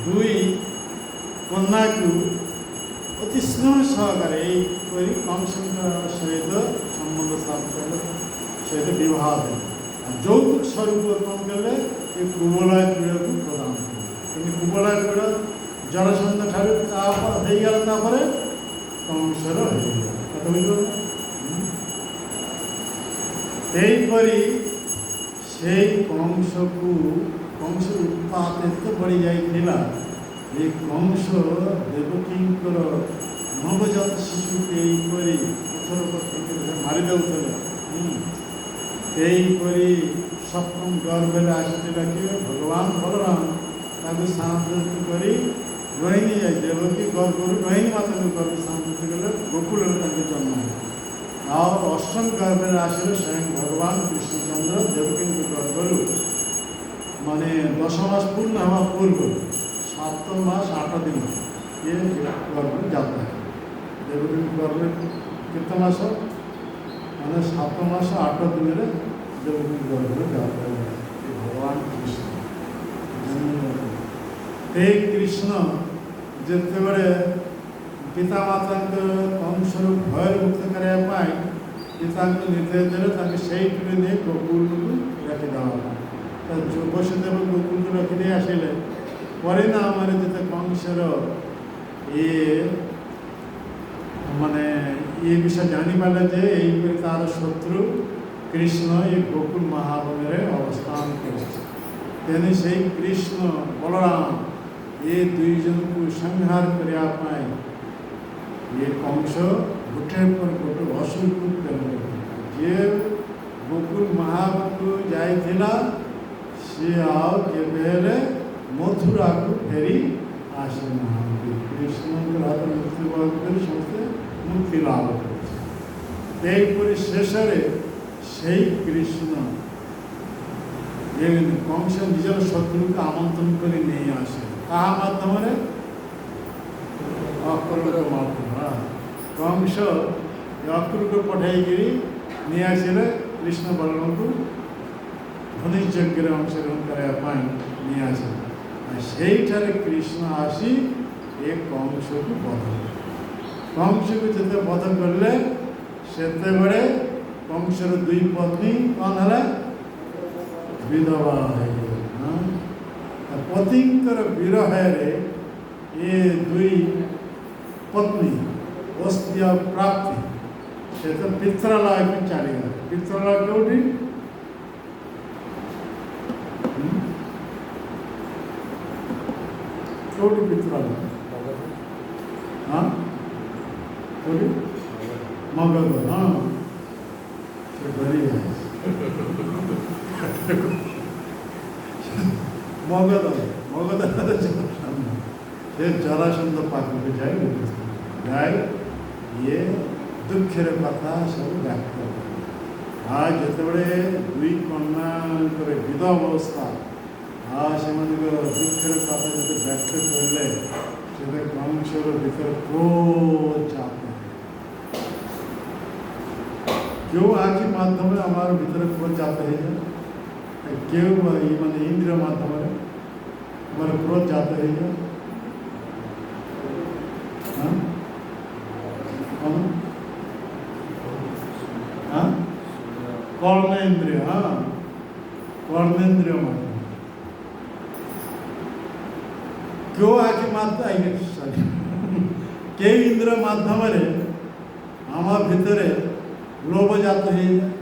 2 କନ୍ୟାକୁ ଅତି ସ୍ନେହ ସହକାରେ ଏହିପରି କଂସଙ୍କ ସହିତ ସମ୍ବନ୍ଧ ସ୍ଥାପନ କଲେ, ସହିତ ବିବାହ ଦେଲେ। ଯୌତୁକ ସ୍ୱରୂପ କ'ଣ କଲେ? ଏ କୁବଳୟ କ୍ରୀଡ଼କୁ ପ୍ରଦାନ କଲେ। କିନ୍ତୁ କୁବଳୟ କ୍ରୀଡ଼ ଜରାସନ୍ଧ ଠାରୁ ହେଇଗଲା, ତାପରେ କଂସର ହେଇଗଲା। କଥା ବୁଝିବ? ସେହିପରି ସେଇ କଂସର ଉତ୍ପାତ ଏତେ ବଢ଼ି ଯାଇଥିଲା, ଏ କଂସ ଦେବକୀଙ୍କର ନବଜାତ ଶିଶୁକୁ ଏହିପରି ପଥର ମାରି ଦେଉଥିଲେ। ସେହିପରି ସପ୍ତମ ଗର୍ଭରେ ଆସିଥିଲା କିଏ? ଭଗବାନ ବଳରାମ ତାକୁ ସ୍ଥାନାନ୍ତରିତ କରି ରୋହିଣୀ ଯାଇ ଦେବକୀ ଗର୍ଭରୁ ରୋହିଣୀ ମାତାଙ୍କୁ ଗର୍ଭ ସ୍ଥାନାନ୍ତରିତ କଲେ, ଗୋକୁଳରେ ତାଙ୍କୁ ଜନ୍ମ ହେଲା। ଆଉ ଅଷ୍ଟମ ଗର୍ଭରେ ଆସିଲେ ସ୍ୱୟଂ ଭଗବାନ କୃଷ୍ଣଚନ୍ଦ୍ର ଦେବକୀଙ୍କ ଗର୍ଭରୁ, ମାନେ 10 ମାସ ପୂର୍ଣ୍ଣ ହେବା ପୂର୍ବରୁ 7 ମାସ 8 ଦିନ ଇଏ ଗର୍ଭରେ ଯାତ୍ରା ହେଲା। ଦେବକୀଙ୍କ ଗର୍ଭରେ କେତେ ମାସ? ମାନେ 7 ମାସ 8 ଦିନରେ ଦେବକୀଙ୍କ ଗର୍ଭରେ ଯାତ୍ରା ହେଲା। ଭଗବାନ କୃଷ୍ଣ এই কৃষ্ণ ଯେତେବେଳେ ପିତାମାତାଙ୍କ କଂସରୁ ଭୟ ମୁକ୍ତ କରିବା ପାଇଁ ପିତାଙ୍କୁ ନିର୍ଦ୍ଦେଶ ଦେଲେ, ତାଙ୍କୁ ସେଇଠିରେ ନେଇ ଗୋକୁଳକୁ ରଖିଦେବା ପାଇଁ। ତ ବସୁଦେବ ଗୋକୁଳକୁ ରଖିଦେଇ ଆସିଲେ। ପରିଣାମରେ ଯେତେ କଂସର ମାନେ ଏ ବିଷୟ ଜାଣିପାରିଲେ ଯେ ଏହିପରି ତାର ଶତ୍ରୁ କୃଷ୍ଣ ଏ ଗୋକୁଳ ମହାବନରେ ଅବସ୍ଥାନ କରିଛି। ତେଣୁ ସେଇ କୃଷ୍ଣ ବଳରାମ ଏ 2 ଜଣଙ୍କୁ ସଂହାର କରିବା ପାଇଁ ଏ କଂସ ଗୋଟେ ପରେ ଗୋଟେ ଅସୁରକୁ ପ୍ରେରଣ କରିଥିଲା। ଯିଏ ଗୋକୁଳ ମହାବନକୁ ଯାଇଥିଲା ସିଏ ଆଉ କେବେ ହେଲେ ମଥୁରାକୁ ଫେରି ଆସିନାହାନ୍ତି। କୃଷ୍ଣଙ୍କର ହାତ ମୃତ୍ୟୁବରଣ କରି ସମସ୍ତେ ମୁକ୍ତି ଲାଭ କରିছে। ସେହିପରି ଶେଷରେ ସେଇ କୃଷ୍ଣ କଂସ ନିଜର ଶତ୍ରୁକୁ ଆମନ୍ତ୍ରଣ କରି ନେଇ ଆସେ। କାହା ମାଧ୍ୟମରେ? ଅକ୍ରୁରଙ୍କ ମାଧ୍ୟମରେ। କଂସ ଅକ୍ରୁରକୁ ପଠାଇକିରି ନେଇ ଆସିଲେ କୃଷ୍ଣ ବଳରାମଙ୍କୁ ଧନୁଯଜ୍ଞରେ ଅଂଶଗ୍ରହଣ କରିବା ପାଇଁ ନେଇ ଆସିଲେ। ସେଇଠାରେ କୃଷ୍ଣ ଆସି ଏ କଂସକୁ ବଧ କଲେ। କଂସକୁ ଯେତେ ବଧ କଲେ ସେତେବେଳେ କଂସର 2 ପତ୍ନୀ କ'ଣ ହେଲା? ବିଧବା ହେଇଗଲେ। ପତିଙ୍କର ବିରହରେ ଏ ଦୁଇ ପତ୍ନୀ ଅସ୍ଥି ଆଉ ପ୍ରାପ୍ତି ସେ ତ ପିତ୍ରାଳୟକୁ ଚାଲିଗଲେ। ପିତ୍ରାଳୟ କେଉଁଠି? କେଉଁଠି ପିତ୍ରାଳୟ? ହଁ କେଉଁଠି? ମଗଧ। ହଁ ସେ ଡରି ମଗଧ ସେ ଜରାସନ୍ଧ ପାଖକୁ ଯାଇ ଇଏ ଦୁଃଖର କଥା ସବୁ ବ୍ୟକ୍ତ କଲେ। ଯେତେବେଳେ ଦୁଇ କନ୍ୟାଙ୍କର ବିଧବା ଅବସ୍ଥା ସେମାନଙ୍କର ଦୁଃଖର କଥା ଯେତେ ବ୍ୟକ୍ତ କଲେ ସେତେ କଂସର ଭିତରେ ক্রোধ চাপ কেউ আঁকি মাধ্যমে আমার ভিতরে ক্রোধ জাত হয়ে যায়, কেউ মানে ইন্দ্রিয় মাধ্যমে আমার ক্রোধ জাত হয়ে যায়। কর্ণেন্দ্রিয়, কর্ণেন্দ্রিয় মাধ্যমে কেউ আঁকি মাধ্যমে কেউ ইন্দ্রিয় মাধ্যমে আমার ভিতরে লোভ জাত হয়ে যায়।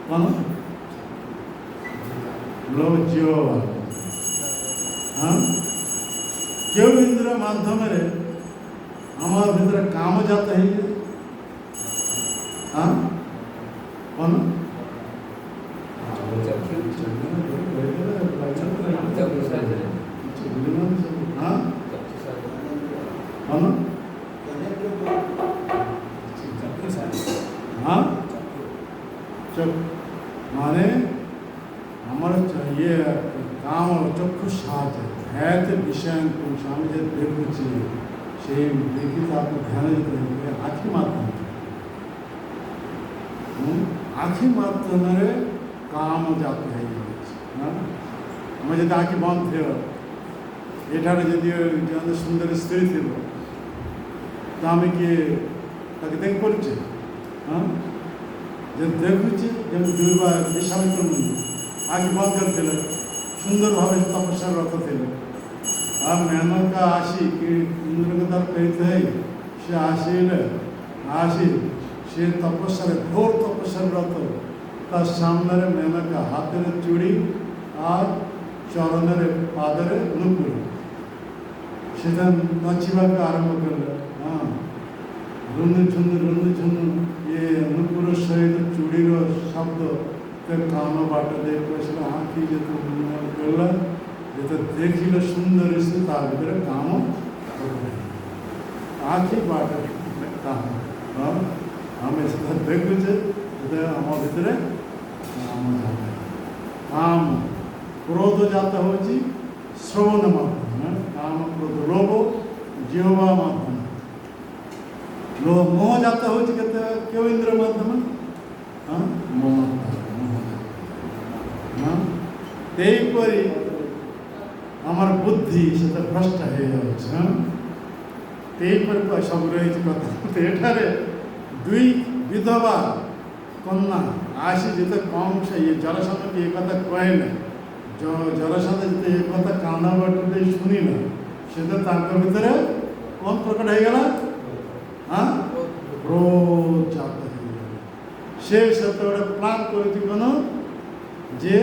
কোন লোভ জীব কেউ ইন্দ্রিয় মাধ্যমে আমার ভিতরে কাম জাত হয়ে যায়। কোন মানে আমার ইয়ে কাম চক্ষু সাহায্য হ্যাঁ বিষয় আমি যে দেখুছি সেই দেখি তো আপনি ধ্যানে যেতে আখি মাধ্যমে আখি মাধ্যমে কাম জাত হয়ে যাচ্ছে। আমি যদি আখি বন্ধ ছিল এটারে যদি সুন্দর স্ত্রী ছিল তা আমি কি তাকে দেখ করছি যে দেখুছি যেমন দুর্বা বিশ্বামিত্র মন্দির আগে বন্ধ করেছিল সুন্দরভাবে তপস্যারত ছিল। আর মেনকা আসি কি ইন্দ্রকে তার পেতে হয় সে আসি সে তপস্যারে ঘোর তপস্যারত তার সামনে মেনকা হাতের চুড়ি আর চরণের পাদের নুপুর সেটা নাচিবাকে আরম্ভ করলো। রুন্দু ঝুন্দু ইয়ে নুপুরের সহিত চুড়ির শব্দ কান বাটা দেখলে আঁকি যেতে করলাম যেটা দেখিল সুন্দর এসে তার ভিতরে কাম আঁকি বাটা কাম আমি সেটা দেখুছে যেটা আমার ভিতরে কাম ক্রোধ জাত হচ্ছে শ্রবণ মাধ্যমে কাম ক্রোধ লোভ জিহ্বা মাধ্যমে মোহ জাত হচ্ছে কেউ ইন্দ্র মাধ্যমে এইপরি আমার বুদ্ধি সেটা ভ্রষ্ট হয়ে যাচ্ছে। এইপরি সব রয়েছে কথা। এটারে দুই বিধবা কন্যা আসি যেতে কম সে জরাসন্ধকে এ কথা কয়ে না, জরাসন্ধ যেতে এ কথা কান্না বাটুতে শুনি না সেটা তার ভিতরে কোন প্রকট হয়ে গেল ক্রোধ জাত হয়ে গেল। সে সেতবে প্ল্যান করেছি কেন যে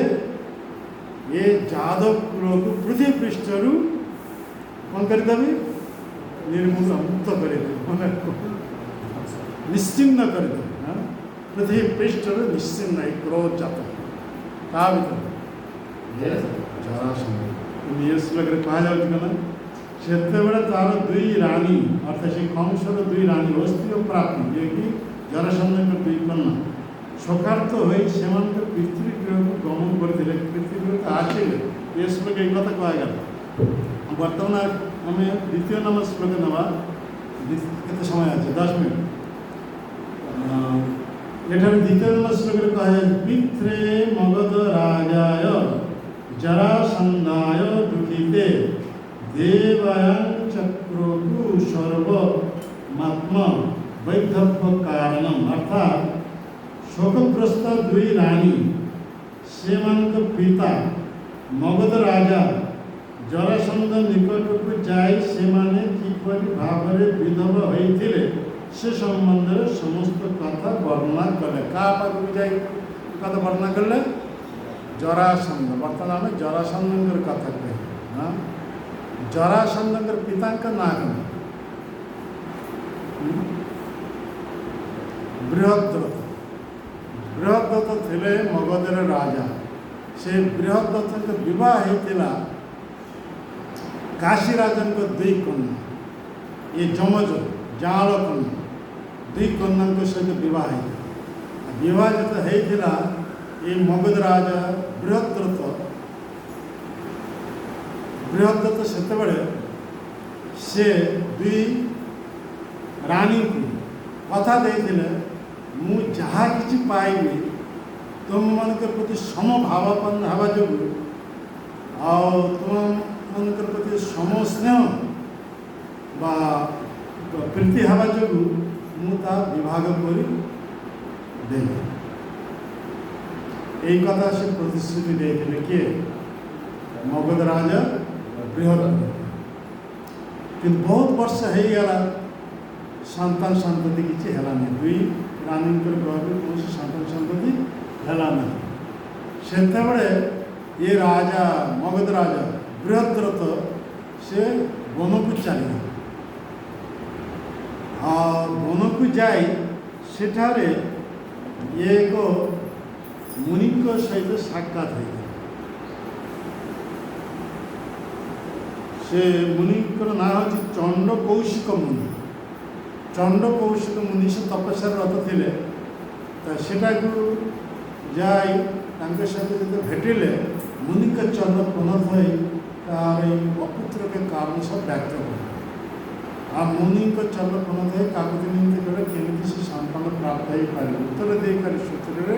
ଏ ଯାଦବ କୁଳକୁ ପୃଥିବୀ ପୃଷ୍ଠରୁ କ'ଣ କରିଦେବି ନିର୍ମୂଳ ମୁକ୍ତ କରିଦେବି ମାନେ ନିଶ୍ଚିହ୍ନ କରିଦେବି। ପୃଥିବୀ ପୃଷ୍ଠରୁ ନିଶ୍ଚିହ୍ନ ଏଇ କ୍ରୋଧ ଜାତ ତା ଭିତରେ ଜରାସନ୍ଧ ଏ ଶ୍ଲୋକରେ କୁହାଯାଉଛି କ'ଣ ସେତେବେଳେ ତାର ଦୁଇ ରାଣୀ ଅର୍ଥାତ୍ ସେ କଂସର ଦୁଇ ରାଣୀ ଅସ୍ଥି ଓ ପ୍ରାପ୍ତି ଯିଏକି ଜରାସନ୍ଧଙ୍କ ଦୁଇ କନ୍ୟା শোকার্ত হয়ে সেমানকে পিতৃগৃহକୁ গমন କରିଥିଲେ। ପିତୃଗୃହକୁ ଆସିଲେ ଏ ଶ୍ଲୋକ ଏଇ କଥା କୁହାଗଲା। ବର୍ତ୍ତମାନ ଆମେ ଦ୍ୱିତୀୟ ନମ୍ବର ଶ୍ଲୋକ ନେବା। କେତେ ସମୟ ଅଛି? 10 ମିନିଟ୍। ଏଠାରେ ଦ୍ୱିତୀୟ ନମ୍ବର ଶ୍ଲୋକରେ କୁହାଯାଇଛି ପିତ୍ରେ ମଗଧ ରାଜାୟ ଜରାସନ୍ଧାୟ ଦୁଃଖିତେ ଦେବାୟଂ ଚକ୍ରକୁ ସର୍ବମାତ୍ମ ବୈଧବ୍ୟ କାରଣম। অর্থাৎ শোকগ্রস্ত দুই রানী ସେମାନଙ୍କ ପିତା ମଗଧ ରାଜା ଜରାସନ୍ଧ ନିକଟକୁ ଯାଇ ସେମାନେ କିପରି ଭାବରେ ବିଧବା ହୋଇଥିଲେ ସେ ସମ୍ବନ୍ଧରେ ସମସ୍ତ କଥା ବର୍ଣ୍ଣନା କଲେ। କାହା ପାଖକୁ ଯାଇ କଥା ବର୍ଣ୍ଣନା କଲେ? ଜରାସନ୍ଧ। ବର୍ତ୍ତମାନ ଆମେ ଜରାସନ୍ଧଙ୍କର କଥା କହିବା। ଜରାସନ୍ଧଙ୍କର ପିତାଙ୍କ ନାଁ କ'ଣ? ବୃହଦ୍ରଥ। ବୃହଦ୍ରଥ ଥିଲେ ମଗଧର ରାଜା। ସେ ବୃହଦ୍ରଥଙ୍କ ବିବାହ ହେଇଥିଲା କାଶୀ ରାଜାଙ୍କ ଦୁଇ କନ୍ୟା, ଏ ଯମଜ ଜାଆଁଳ କନ୍ୟା, ଦୁଇ କନ୍ୟାଙ୍କ ସହିତ ବିବାହ ହେଇଥିଲା। ବିବାହ ଯେତେ ହେଇଥିଲା ଏ ମଗଧ ରାଜା ବୃହଦ୍ରଥ ସେତେବେଳେ ସେ ଦୁଇ ରାଣୀଙ୍କୁ କଥା ଦେଇଥିଲେ, ମୁଁ ଯାହା କିଛି ପାଇବି ତୁମମାନଙ୍କ ପ୍ରତି ସମଭାବାପନ୍ନ ହେବା ଯୋଗୁଁ ଆଉ ତୁମମାନଙ୍କର ପ୍ରତି ସମସ୍ନେହ ବା ପ୍ରୀତି ହେବା ଯୋଗୁଁ ମୁଁ ତାହା ବିଭାଗ କରି ଦେବି। এই কথা সে প্রতিশ্রুতি দিয়েছিল। কে? মগধ রাজা বৃহদ্রথ। কিন্তু বহুত বর্ষ হয়ে গেল, সন্তান সন্ততি কিছু হেলা নেই। দুই রানীঙ্কর গর্ভে কৌশি সন্তান সন্ততি হেলা নেই। সেতবে এ রাজা মগধ রাজা বৃহদ্রথ সে বনকু চালিয়ে আর বনকু যাই সেঠারে এক মুনিଙ୍କ ସହିତ ସାକ୍ଷାତ ହୋଇଥିଲା। ସେ ମୁନିଙ୍କର ନାଁ ହେଉଛି ଚଣ୍ଡ କୌଶିକ ମୁନି। ଚଣ୍ଡ କୌଶିକ ମୁନି ସେ ତପସ୍ୟାରେ ରତ ଥିଲେ। ତ ସେଟାକୁ ଯାଇ ତାଙ୍କ ସହିତ ଯେତେ ଭେଟିଲେ ମୁନିଙ୍କ ଚରଣ ପ୍ରଣତ ହୋଇ ତାର ଏଇ ଅପୁତ୍ରକେ କାରଣ ସବୁ ବ୍ୟକ୍ତ କଲେ। ଆଉ ମୁନିଙ୍କ ଚରଣ ପ୍ରଣତ ହୋଇ କାକୁତି ନିମନ୍ତେ କଲେ କେମିତି ସେ ସନ୍ତାନ ପ୍ରାପ୍ତ ହୋଇପାରିବ। ଉତ୍ତର ଦେଇପାରି ସୂତ୍ରରେ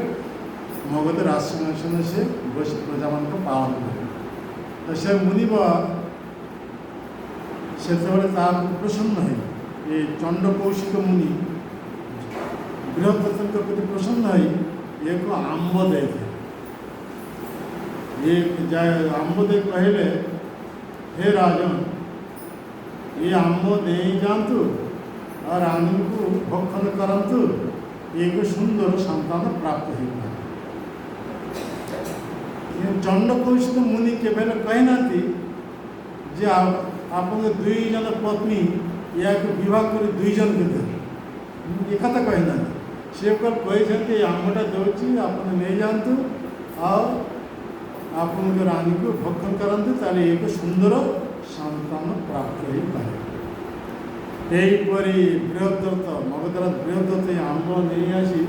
ମଗଧ ରାଜସିଂହାସନ ସେ ବସି ପ୍ରଜାମାନଙ୍କ ପାଳନ କଲେ। ତ ସେ ମୁନିବ ସେତେବେଳେ ତାହାକୁ ପ୍ରସନ୍ନ ହୋଇ ଏ ଚଣ୍ଡ କୌଶିକ ମୁନି ବୃହଦ୍ରଥଙ୍କ ପ୍ରତି ପ୍ରସନ୍ନ ହୋଇ ଏକ ଆମ୍ବ ଦେଇଥିଲେ। ଆମ୍ବ ଦେଇ କହିଲେ, ହେ ରାଜନ, ଏ ଆମ୍ବ ନେଇ ଯାଆନ୍ତୁ ଆଉ ରାଣୀଙ୍କୁ ଭକ୍ଷଣ କରନ୍ତୁ, ଏକ ସୁନ୍ଦର ସନ୍ତାନ ପ୍ରାପ୍ତ ହୋଇପାରେ। ଚଣ୍ଡ କୌଶିକ ମୁନି କେବେ ହେଲେ କହିନାହାନ୍ତି ଯେ ଆପଣଙ୍କ ଦୁଇ ଜଣ ପତ୍ନୀ ୟାକୁ ବିବାହ କରି ଦୁଇ ଜଣକୁ ଦେବେ, ଏକଥା କହିନାହାନ୍ତି। ସେ କହିଛନ୍ତି ଏ ଆମ୍ବଟା ଦେଉଛି, ଆପଣ ନେଇଯାଆନ୍ତୁ ଆଉ ଆପଣଙ୍କ ରାଣୀକୁ ଭକ୍ଷଣ କରନ୍ତୁ, ତାହେଲେ ଏକ ସୁନ୍ଦର ସନ୍ତାନ ପ୍ରାପ୍ତ ହୋଇପାରେ। ଏହିପରି ବୃହଦ୍ରଥ ମଗଧର ବୃହଦ୍ରଥ ଏ ଆମ୍ବ ନେଇ ଆସି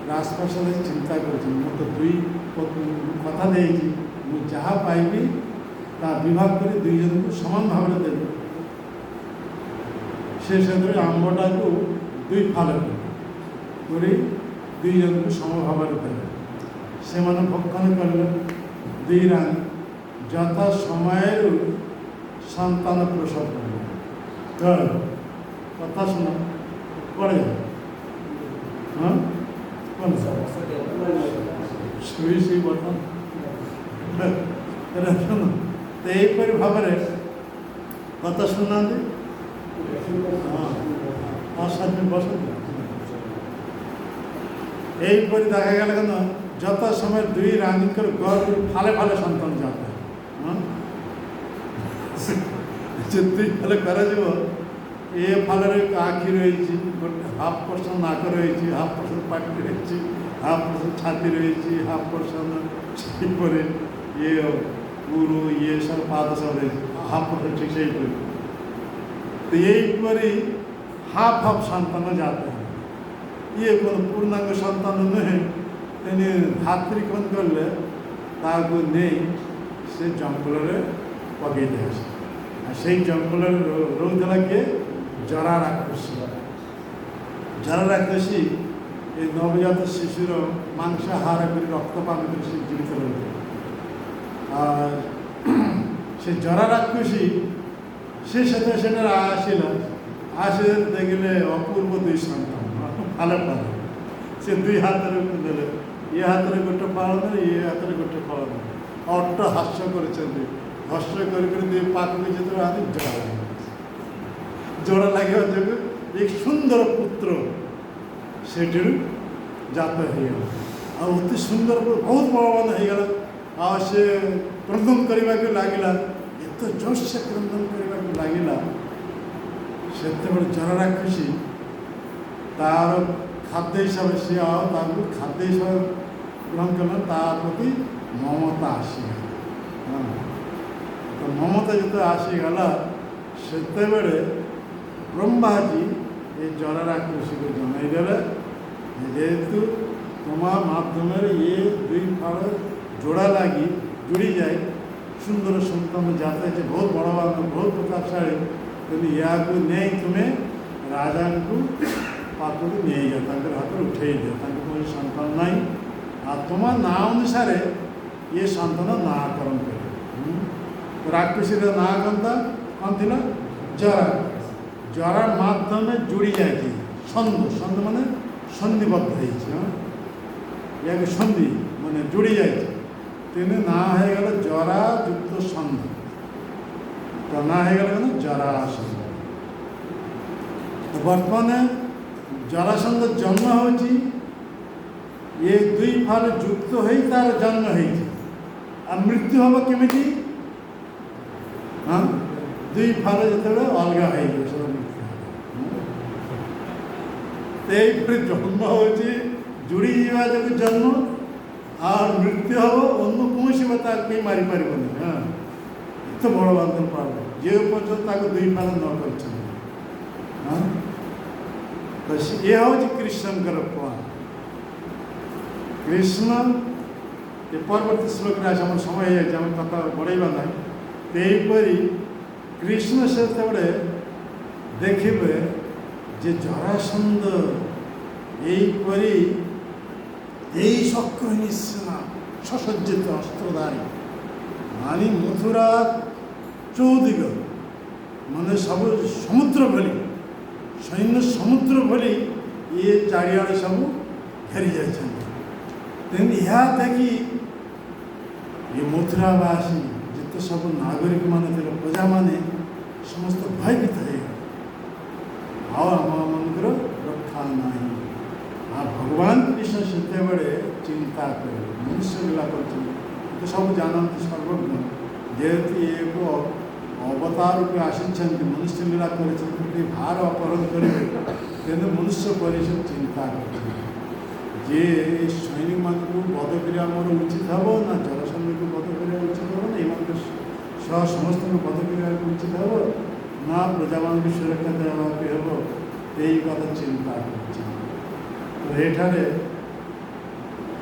ରାଜପ୍ରାସାଦରେ ଚିନ୍ତା କରୁଛନ୍ତି, ମୁଁ ତ ଦୁଇ କଥା ଦେଇଛି, ମୁଁ ଯାହା ପାଇବି ତା ବିଭାଗ କରି ଦୁଇ ଜଣଙ୍କୁ ସମାନ ଭାବରେ ଦେବି। ସେ ସେଥିରେ ଆମ୍ବଟାକୁ ଦୁଇ ଫାଳ କରି ଦୁଇ ଜଣଙ୍କୁ ସମ ଭାବରେ ଦେଲେ। ସେମାନେ ଭକ୍ଷଣ କଲେ। ଦୁଇ ରାଣୀ ଯଥା ସମୟରୁ ସନ୍ତାନ ପ୍ରସବ କଲେ। ତ କଥା ଶୁଣ, ପଡ଼େ ହଁ କ'ଣ ଶୋଇ ବର୍ତ୍ତମାନ ଶୁଣ। ତ ଏହିପରି ଭାବରେ କଥା ଶୁଣୁନାହାନ୍ତି। ବସନ୍ତୁ। ଏହିପରି ଦେଖାଗଲା କ'ଣ, ଯଥା ସମୟ ଦୁଇ ରାଣୀଙ୍କର ଗର୍ଭରୁ ଫାଳେ ଫାଳେ ସନ୍ତାନ ଜାତ। ଯେତିକି ଫାଳେ କରାଯିବ, ଏ ଫାଳରେ ଆଖି ରହିଛି, ଗୋଟେ ହାଫ୍ ପର୍ସେଣ୍ଟ ନାକ ରହିଛି, ହାଫ୍ ପର୍ସେଣ୍ଟ ପାଟି ରହିଛି, ହାଫ୍ ପର୍ସେଣ୍ଟ ଛାତି ରହିଛି, ହାଫ୍ ପର୍ସେଣ୍ଟ ସେହିପରି ଇଏ ଗୁରୁ ଇଏ ସବୁ ପାଦ ସବୁ ରହିଛି, ହାଫ୍ ପର୍ସେଣ୍ଟ ଠିକ୍ ସେହିପରି। ତ ଏହିପରି ହାଫ୍ ହାଫ୍ ସନ୍ତାନ ଜାତ। ଇଏ କ'ଣ ପୂର୍ଣ୍ଣାଙ୍ଗ ସନ୍ତାନ ନୁହେଁ। ତେଣୁ ହାତୀ କ'ଣ କଲେ, ତାହାକୁ ନେଇ ସେ ଜଙ୍ଗଲରେ ପକାଇ ଦିଆଯାଏ। ଆଉ ସେଇ ଜଙ୍ଗଲରେ ରହୁଥିଲା କିଏ? ଜରା ରାକ୍ଷସୀ। ଜରା ରାକ୍ଷସୀ ଏ ନବଜାତ ଶିଶୁର ମାଂସ ଆହାର କରି ରକ୍ତପାନ କରି ସେ ଜୀବିତ ରହୁଥିଲା। ସେ ଜରା ରାକ୍ଷସୀ ସେ ସେଠାରେ ଆସିଲା। ଆସିଲେ ଦେଖିଲେ ଅପୂର୍ବ ଦୁଇ ସନ୍ତାନ ଫାଲେ ଫାଲେ। ସେ ଦୁଇ ହାତରେ ଦେଲେ ଏ ହାତରେ ଗୋଟେ ଫଳ ନେଲେ ଏ ହାତରେ ଗୋଟେ ଫଳ ନେଲେ ଅଟ୍ଟ ହାସ୍ୟ କରିଛନ୍ତି। ହାସ୍ୟ କରି ଦୁଇ ପାଖକୁ ଯେତେବେଳେ ଆଣି ଯୋଡ଼ା ଲାଗିବା ଯୋଗୁଁ ଏକ ସୁନ୍ଦର ପୁତ୍ର ସେଠିରୁ ଜାତ ହେଇଗଲା। ଆଉ ଅତି ସୁନ୍ଦର ବହୁତ ବଳବାନ ହେଇଗଲା। ଆଉ ସେ କ୍ରନ୍ଦନ କରିବାକୁ ଲାଗିଲା, ଏତେ ଜୋରସେ କ୍ରନ୍ଦନ କରିବାକୁ ଲାଗିଲା। ସେତେବେଳେ ଜରା ଖୁସି ତାର ଖାଦ୍ୟ ହିସାବରେ ସେ ଆଉ ତାଙ୍କୁ ଖାଦ୍ୟ ହିସାବରେ ଗ୍ରହଣ କଲା, ତା ପ୍ରତି ମମତା ଆସିଗଲା। ତ ମମତା ଯେତେବେଳେ ଆସିଗଲା ସେତେବେଳେ ବ୍ରହ୍ମାଜୀ ଏ ଜରା ଖୁସିକୁ ଜଣାଇଦେଲେ, ଯେହେତୁ ତୁମ ମାଧ୍ୟମରେ ଏ ଦୁଇ ଫଳ ଯୋଡ଼ା ଲାଗି ଯୋଡ଼ି ଯାଏ ସୁନ୍ଦର ସନ୍ତାନ ଜାତ ହେଇଛି, ବହୁତ ବଡ଼ବାନ ବହୁତ ପ୍ରତାପଶାଳୀ, କିନ୍ତୁ ଏହାକୁ ନେଇ ତୁମେ ରାଜାଙ୍କୁ ପାଖକୁ ନେଇଯାଅ, ତାଙ୍କର ହାତରେ ଉଠେଇ ଦିଅ, ତାଙ୍କୁ କୌଣସି ସନ୍ତାନ ନାହିଁ। ଆଉ ତୁମ ନାଁ ଅନୁସାରେ ଏ ସନ୍ତାନ ନାଁକରଣ କରିବ। ରାକ୍ଷସୀର ନାଁ କ'ଣ ଥିଲା? ଜରା। ଜରା ମାଧ୍ୟମରେ ଯୋଡ଼ି ଯାଇଛି ସନ୍ଧ ମାନେ ସନ୍ଧିବଦ୍ଧ ହେଇଛି। ইয়াকে সন্ধি মানে জুড়ে যাইছে, তেমনি না হয়ে গেল জরা যুক্ত সন্ধ, তা না হয়ে গেল কেন জরাসন্ধ। বর্তমানে জরাসন্ধ জন্ম হচ্ছে এ দুই ফল যুক্ত হয়ে তার জন্ম হয়েছে। আর মৃত্যু হব কেমিটি? হ্যাঁ, দুই ফল যেতবে অলগা হয়ে যাবে সেটা মৃত্যু হবে। এইপরি জন্ম হচ্ছে ଯୋଡ଼ି ଯିବା ଯୋଗୁଁ ଜନ୍ମ, আর ମୃତ୍ୟୁ ହେବ ଅନ୍ୟ କୌଣସି ତାକୁ କେହି ମାରିପାରିବନି। ହଁ, ଏତେ ବଡ଼ ବାନ୍ଧନ ପାଳ ଯେ ପର୍ଯ୍ୟନ୍ତ ତାକୁ ଦୁଇ ଫାଳ ନ କରିଛନ୍ତି। ହଁ, ତ ଏ ହେଉଛି କୃଷ୍ଣଙ୍କର ପ୍ଲାନ। କୃଷ୍ଣ ଏ ପରବର୍ତ୍ତୀ ଶ୍ଲୋକରେ ଆସି ଆମର ସମୟ ହେଇଯାଇଛି, ଆମେ କଥା ବଢ଼େଇବା ନାହିଁ। ସେହିପରି କୃଷ୍ଣ ସେତେବେଳେ ଦେଖିବେ ଯେ ଜରାସନ୍ଧ এইপরি এই সক্রহণী সেনা সসজ্জিত অস্ত্রধারী মানে মথুরা চৌদিগ মানে সব সমুদ্র ভଳି সৈন্য সমুদ্র ভଳି ଇଏ ଚାରିଆଡ଼େ ସବୁ ଘେରି ଯାଇଛନ୍ତି। ତେଣୁ ଏହା ଦେଖି ଏ ମଥୁରାବାସୀ ଯେତେ ସବୁ ନାଗରିକମାନେ ଥିଲେ, ପ୍ରଜାମାନେ ସମସ୍ତେ ଭୟଭୀତ ହେଇଗଲେ। ଆଉ ଆମମାନଙ୍କର ରକ୍ଷା ନାହିଁ। আর ভগবান কৃষ্ণ সেତେବେଳେ চিন্তা করে মনুষ্য লীলা করছেন, তো ସବୁ ଜାଣନ୍ତି ସର୍ବଜ୍ଞ, ଯେହେତୁ ଏକ ଅବତାର ରୂପେ ଆସିଛନ୍ତି, ମନୁଷ୍ୟ ଲୀଳା କରିଛନ୍ତି, ଭାର ଅପହରଣ କରିବେ, ତେଣୁ ମନୁଷ୍ୟ ପରି ସେ ଚିନ୍ତା କରିଛନ୍ତି ଯେ ଏ ସୈନିକମାନଙ୍କୁ ବଧ କରିବା ଆମର ଉଚିତ ହେବ ନା ଜରାସନ୍ଧକୁ ବଧ କରିବା ଉଚିତ ହେବ ନା ଏମାନଙ୍କ ସହ ସମସ୍ତଙ୍କୁ ବଧ କରିବାକୁ ଉଚିତ ହେବ ନା ପ୍ରଜାମାନଙ୍କୁ ସୁରକ୍ଷା ଦେବାକୁ ହେବ, ଏଇ କଥା ଚିନ୍ତା କରୁଛନ୍ତି। ଏଠାରେ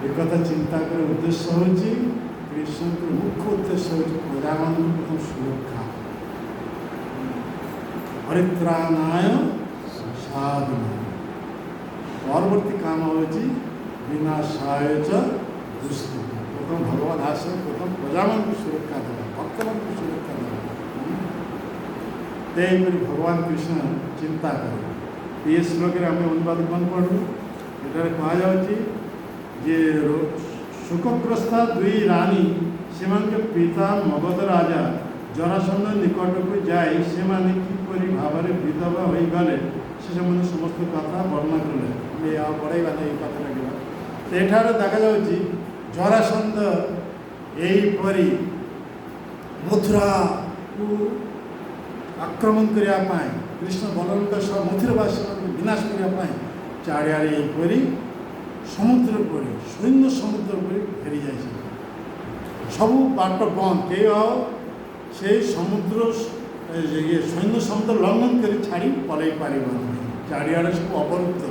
ଏକଥା ଚିନ୍ତା କରିବା ଉଦ୍ଦେଶ୍ୟ ହେଉଛି, କୃଷ୍ଣଙ୍କର ମୁଖ୍ୟ ଉଦ୍ଦେଶ୍ୟ ହେଉଛି ପ୍ରଜାମାନଙ୍କୁ ପ୍ରଥମ ସୁରକ୍ଷା, ପରିତ୍ରାଣାୟ ସାଧନାୟ। ପରବର୍ତ୍ତୀ କାମ ହେଉଛି ବିନାଶାୟ ଚ ଦୁଷ୍କୃତମ୍। ପ୍ରଥମ ଭଗବାନ ଆସିଲେ ପ୍ରଥମ ପ୍ରଜାମାନଙ୍କୁ ସୁରକ୍ଷା ଦେବା, ଭକ୍ତମାନଙ୍କୁ ସୁରକ୍ଷା ଦେବା। ସେହିପରି ଭଗବାନ କୃଷ୍ଣ ଚିନ୍ତା କରେ। ଏ ଶ୍ଲୋକରେ ଆମେ ଅନୁବାଦ କ'ଣ ପଢ଼ୁ? ଏଠାରେ କୁହାଯାଉଛି ଯେ ଶୋକଗ୍ରସ୍ତା ଦୁଇ ରାଣୀ ସେମାନଙ୍କ ପିତା ମଗଧ ରାଜା ଜରାସନ୍ଧ ନିକଟକୁ ଯାଇ ସେମାନେ କିପରି ଭାବରେ ବିଧବା ହୋଇଗଲେ ସେମାନେ ସମସ୍ତ କଥା ବର୍ଣ୍ଣନା କଲେ। ଆମେ ଆଉ ପଢ଼ାଇବା ନାହିଁ, ଏଇ କଥା ଲାଗିବା। ସେଠାରେ ଦେଖାଯାଉଛି ଜରାସନ୍ଧ ଏହିପରି ମଥୁରାକୁ ଆକ୍ରମଣ କରିବା ପାଇଁ, କୃଷ୍ଣ ବଳରାମଙ୍କ ସହ ମଥୁରାବାସୀମାନଙ୍କୁ ବିନାଶ କରିବା ପାଇଁ ଚାରିଆଡ଼େ ଏହିପରି ସମୁଦ୍ର ପରି ସୈନ୍ୟ ସମୁଦ୍ର ପରି ଫେରି ଯାଇଛନ୍ତି। ସବୁ ବାଟ ବନ୍ଦ, କେହି ଆଉ ସେଇ ସମୁଦ୍ର ସୈନ୍ୟ ସମୁଦ୍ର ଲଙ୍ଘନ କରି ଛାଡ଼ି ପଳାଇ ପାରିବ ନାହିଁ। ଚାରିଆଡ଼େ ସବୁ ଅବରୁଦ୍ଧ,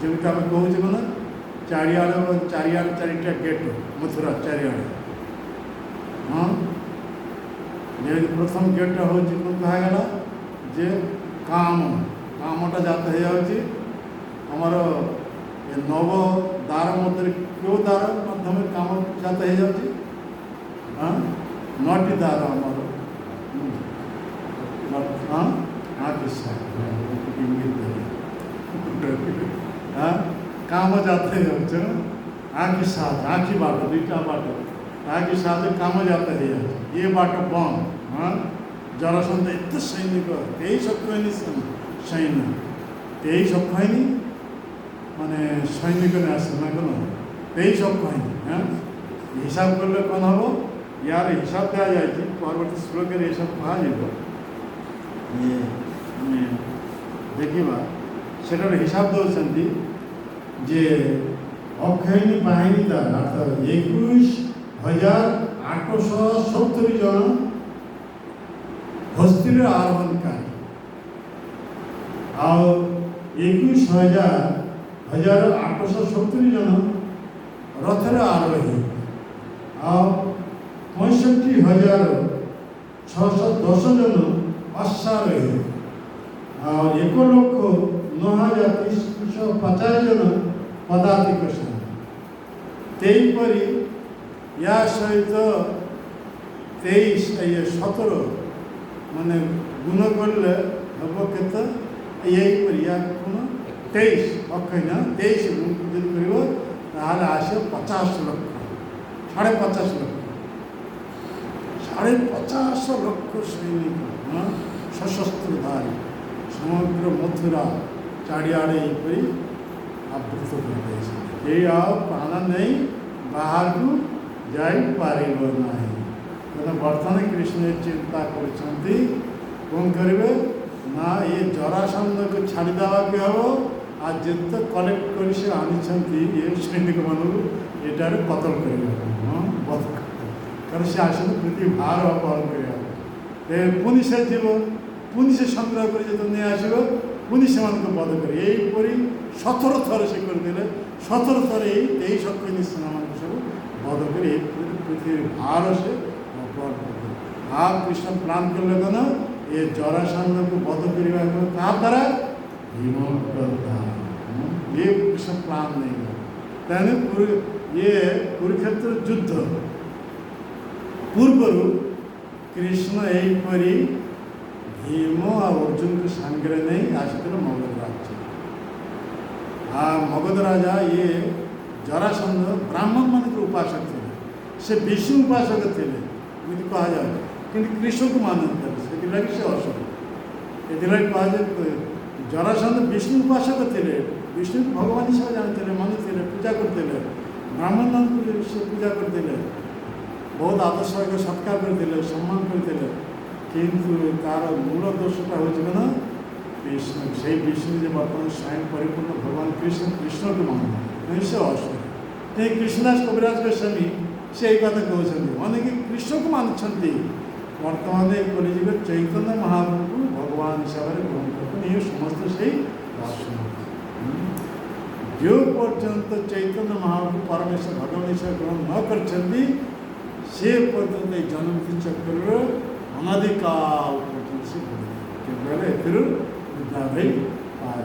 ଯେମିତି ଆମେ କହୁଛେ ମାନେ ଚାରିଆଡ଼େ ଚାରିଟା ଗେଟ୍ ମଥୁରା ଚାରିଆଡ଼େ। ହଁ, ଯେମିତି ପ୍ରଥମ ଗେଟ୍ଟା ହେଉଛି କ'ଣ କୁହାଗଲା ଯେ କାମଟା ଜାତ ହେଇଯାଉଛି ଆମର ଏ ନବ ଦ୍ୱାର ମଧ୍ୟରେ କେଉଁ ଦ୍ୱାର ମାଧ୍ୟମରେ କାମ ଜାତ ହେଇଯାଉଛି? ହଁ, 9ଟି ଦ୍ୱାର ଆମର କାମ ଜାତ ହେଇଯାଉଛି। ଆଖି ସାହାଯ୍ୟ ଆଖି ବାଟ ଦୁଇଟା ବାଟ ଆଖି ସାହାଯ୍ୟ କାମ ଯାତ୍ରା ହେଇଯାଉଛି ଏ ବାଟ ବନ୍ଦ। ହଁ ଜରାସନ୍ଧ ଏତେ ସୈନିକ 23 କହିନି ସୈନ୍ୟ 23 କହିନି মানে সৈনিক আসে না কোনো 23 କହିনি। হ্যাঁ হিসাব করলে কোন হব ইয়ার হিসাব দেওয়া যাইছে পরবর্তী শ্লোকের এসব কুহযিব ଦେଖିବା সেটার হিসাব দেওয়া যে অক্ষয়নী বাহিনী দ্বারা অর্থাৎ 21,870 জন হস্তির আরোহণকারী ଆଉ 21,870 জন রথের আরোহী ଆଉ 65,610 জন অশ্বাରୋହୀ ଆଉ 1,09,350 জন ପଦାତିକ ସେନା। ସେହିପରି ୟା ସହିତ 17 ମାନେ ଗୁଣ କଲେ ହେବ କେତେ এইপরি ୟା ଗୁଣ 23 অক্ষয় না 23 গুণ যদি করিব তাহলে আসে 50 লক্ষ 50.5 লক্ষ 50.5 লক্ষ সৈনিক সশস্ত্রধারী সমগ্র মথুরা চারিଆଡ଼େ ଏହିପରି ଆବୃତ କରିଦେଇଛନ୍ତି। କେହି ଆଉ ପ୍ରାଣ ନେଇ ବାହାରକୁ ଯାଇପାରିବ ନାହିଁ। ତେଣୁ ବର୍ତ୍ତମାନ କୃଷ୍ଣ ଚିନ୍ତା କରୁଛନ୍ତି କ'ଣ କରିବେ ନା ଏ ଜରାସନ୍ଧକୁ ଛାଡ଼ିଦେବାକୁ ହେବ ଆଉ ଯେତେ କଲେକ୍ଟ କରି ସେ ଆଣିଛନ୍ତି ଏ ସୈନିକମାନଙ୍କୁ ଏଠାରେ କତଲ କରିବାକୁ ବଧ କାରଣ ସେ ଆସନ୍ତି ପୃଥିବୀ ଭାର ଅପହରଣ କରିବାକୁ ପୁଣି ସେ ଯିବ ପୁଣି ସେ ସଂଗ୍ରହ କରି ଯେତେ ନେଇ ଆସିବ ପୁଣି ସେମାନଙ୍କୁ ବଧ କରି ଏହିପରି 17 ଥର ସେ କରିଦେଲେ 17 ଥର ଏଇ 23 ଅକ୍ଷୟୀ ସେନାମାନଙ୍କୁ ସବୁ ବଧ କରି ଏହିପରି ପୃଥିବୀ ଭାର ସେ ଅପହରଣ କରିଦେଲେ। ଆଉ କୃଷ୍ଣ ପ୍ଲାନ୍ କଲେ କ'ଣ ଏ ଜରାସନ୍ଧକୁ ବଧ କରିବାକୁ କାହା ଦ୍ୱାରା ଭୀମଙ୍କ ଦ୍ୱାରା ये कृष्ण प्लान नहीं है। तेणु ये कुरुक्षेत्र युद्ध पूर्व कृष्ण यहीपरी भीम और अर्जुन को सांगे नहीं आसते मगध राज्य मगध राजा ये जरासंध ब्राह्मण मान उपासक थे से विष्णु उपासक थे कह जाए कि कृष्ण को मानते से असुर ये कह जरासंध विष्णु उपासक थे विष्णु भगवान हिसाब जानते मानुले पूजा करते ब्राह्मण से पूजा करते बहुत आदर्श सत्कार करते सम्मान करते किंतु तार मूल दोषटा हूँ कृष्ण से विष्णु जो बर्तमान स्वयं परिपूर्ण भगवान कृष्ण कृष्ण को मान से असुर कहीं कृष्णदास कविराज गोस्वामी से कथा कहते अनेक कृष्ण को मानुंट बर्तमान कलिजुग चैतन्य महाप्रभु भगवान हिसाब से ग्रहण करते ये समस्त से दर्शन जो पर्यंत चैतन्य महाप्रभु परमेश्वर भगवान हिसाब ग्रहण न कर से पर्यंत जन्मति चक्र अनादिकाल पर्यंत से पार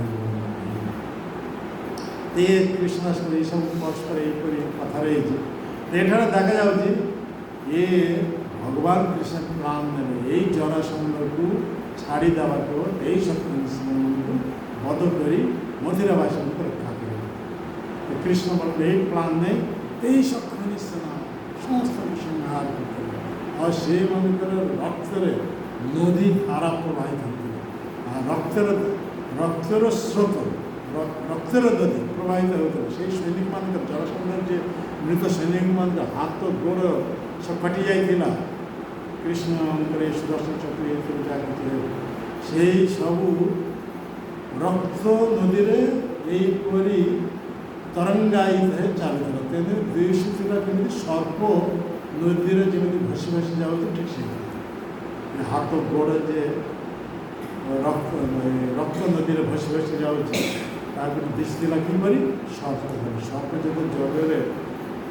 कृष्णदास ये सब परस्पर यहीपरि कथा रही देखा जाऊँगी ये भगवान कृष्ण प्लान ने यही जरासंध को छाड़ीदेवा यही शक्ति बध कर मथुरावासी को रक्षा कर कृष्ण बल यही प्लान नहीं 23 अक्षयी सेना समस्त संहार करते और से मनकर रक्त नदी धारा प्रवाहित होती रक्तर रक्तर स्रोत रक्तर नदी प्रवाहित होता से सैनिक मान जरासंधर जे मृत सैनिक मान हाथ गोड़ सब कटि जाइला कृष्ण सुदर्शन चक्र जाकर से सबू रक्त नदी यहीपरि तरंगायित है चलता तेणु दिशुला कमी सर्प नदी जमी भसी भसी जाऊँ ठीक से हाथ गोड़ जे रक्त नदी भसी भसी जाऊँ दिशा किपरि सर्प सर्प जो जगह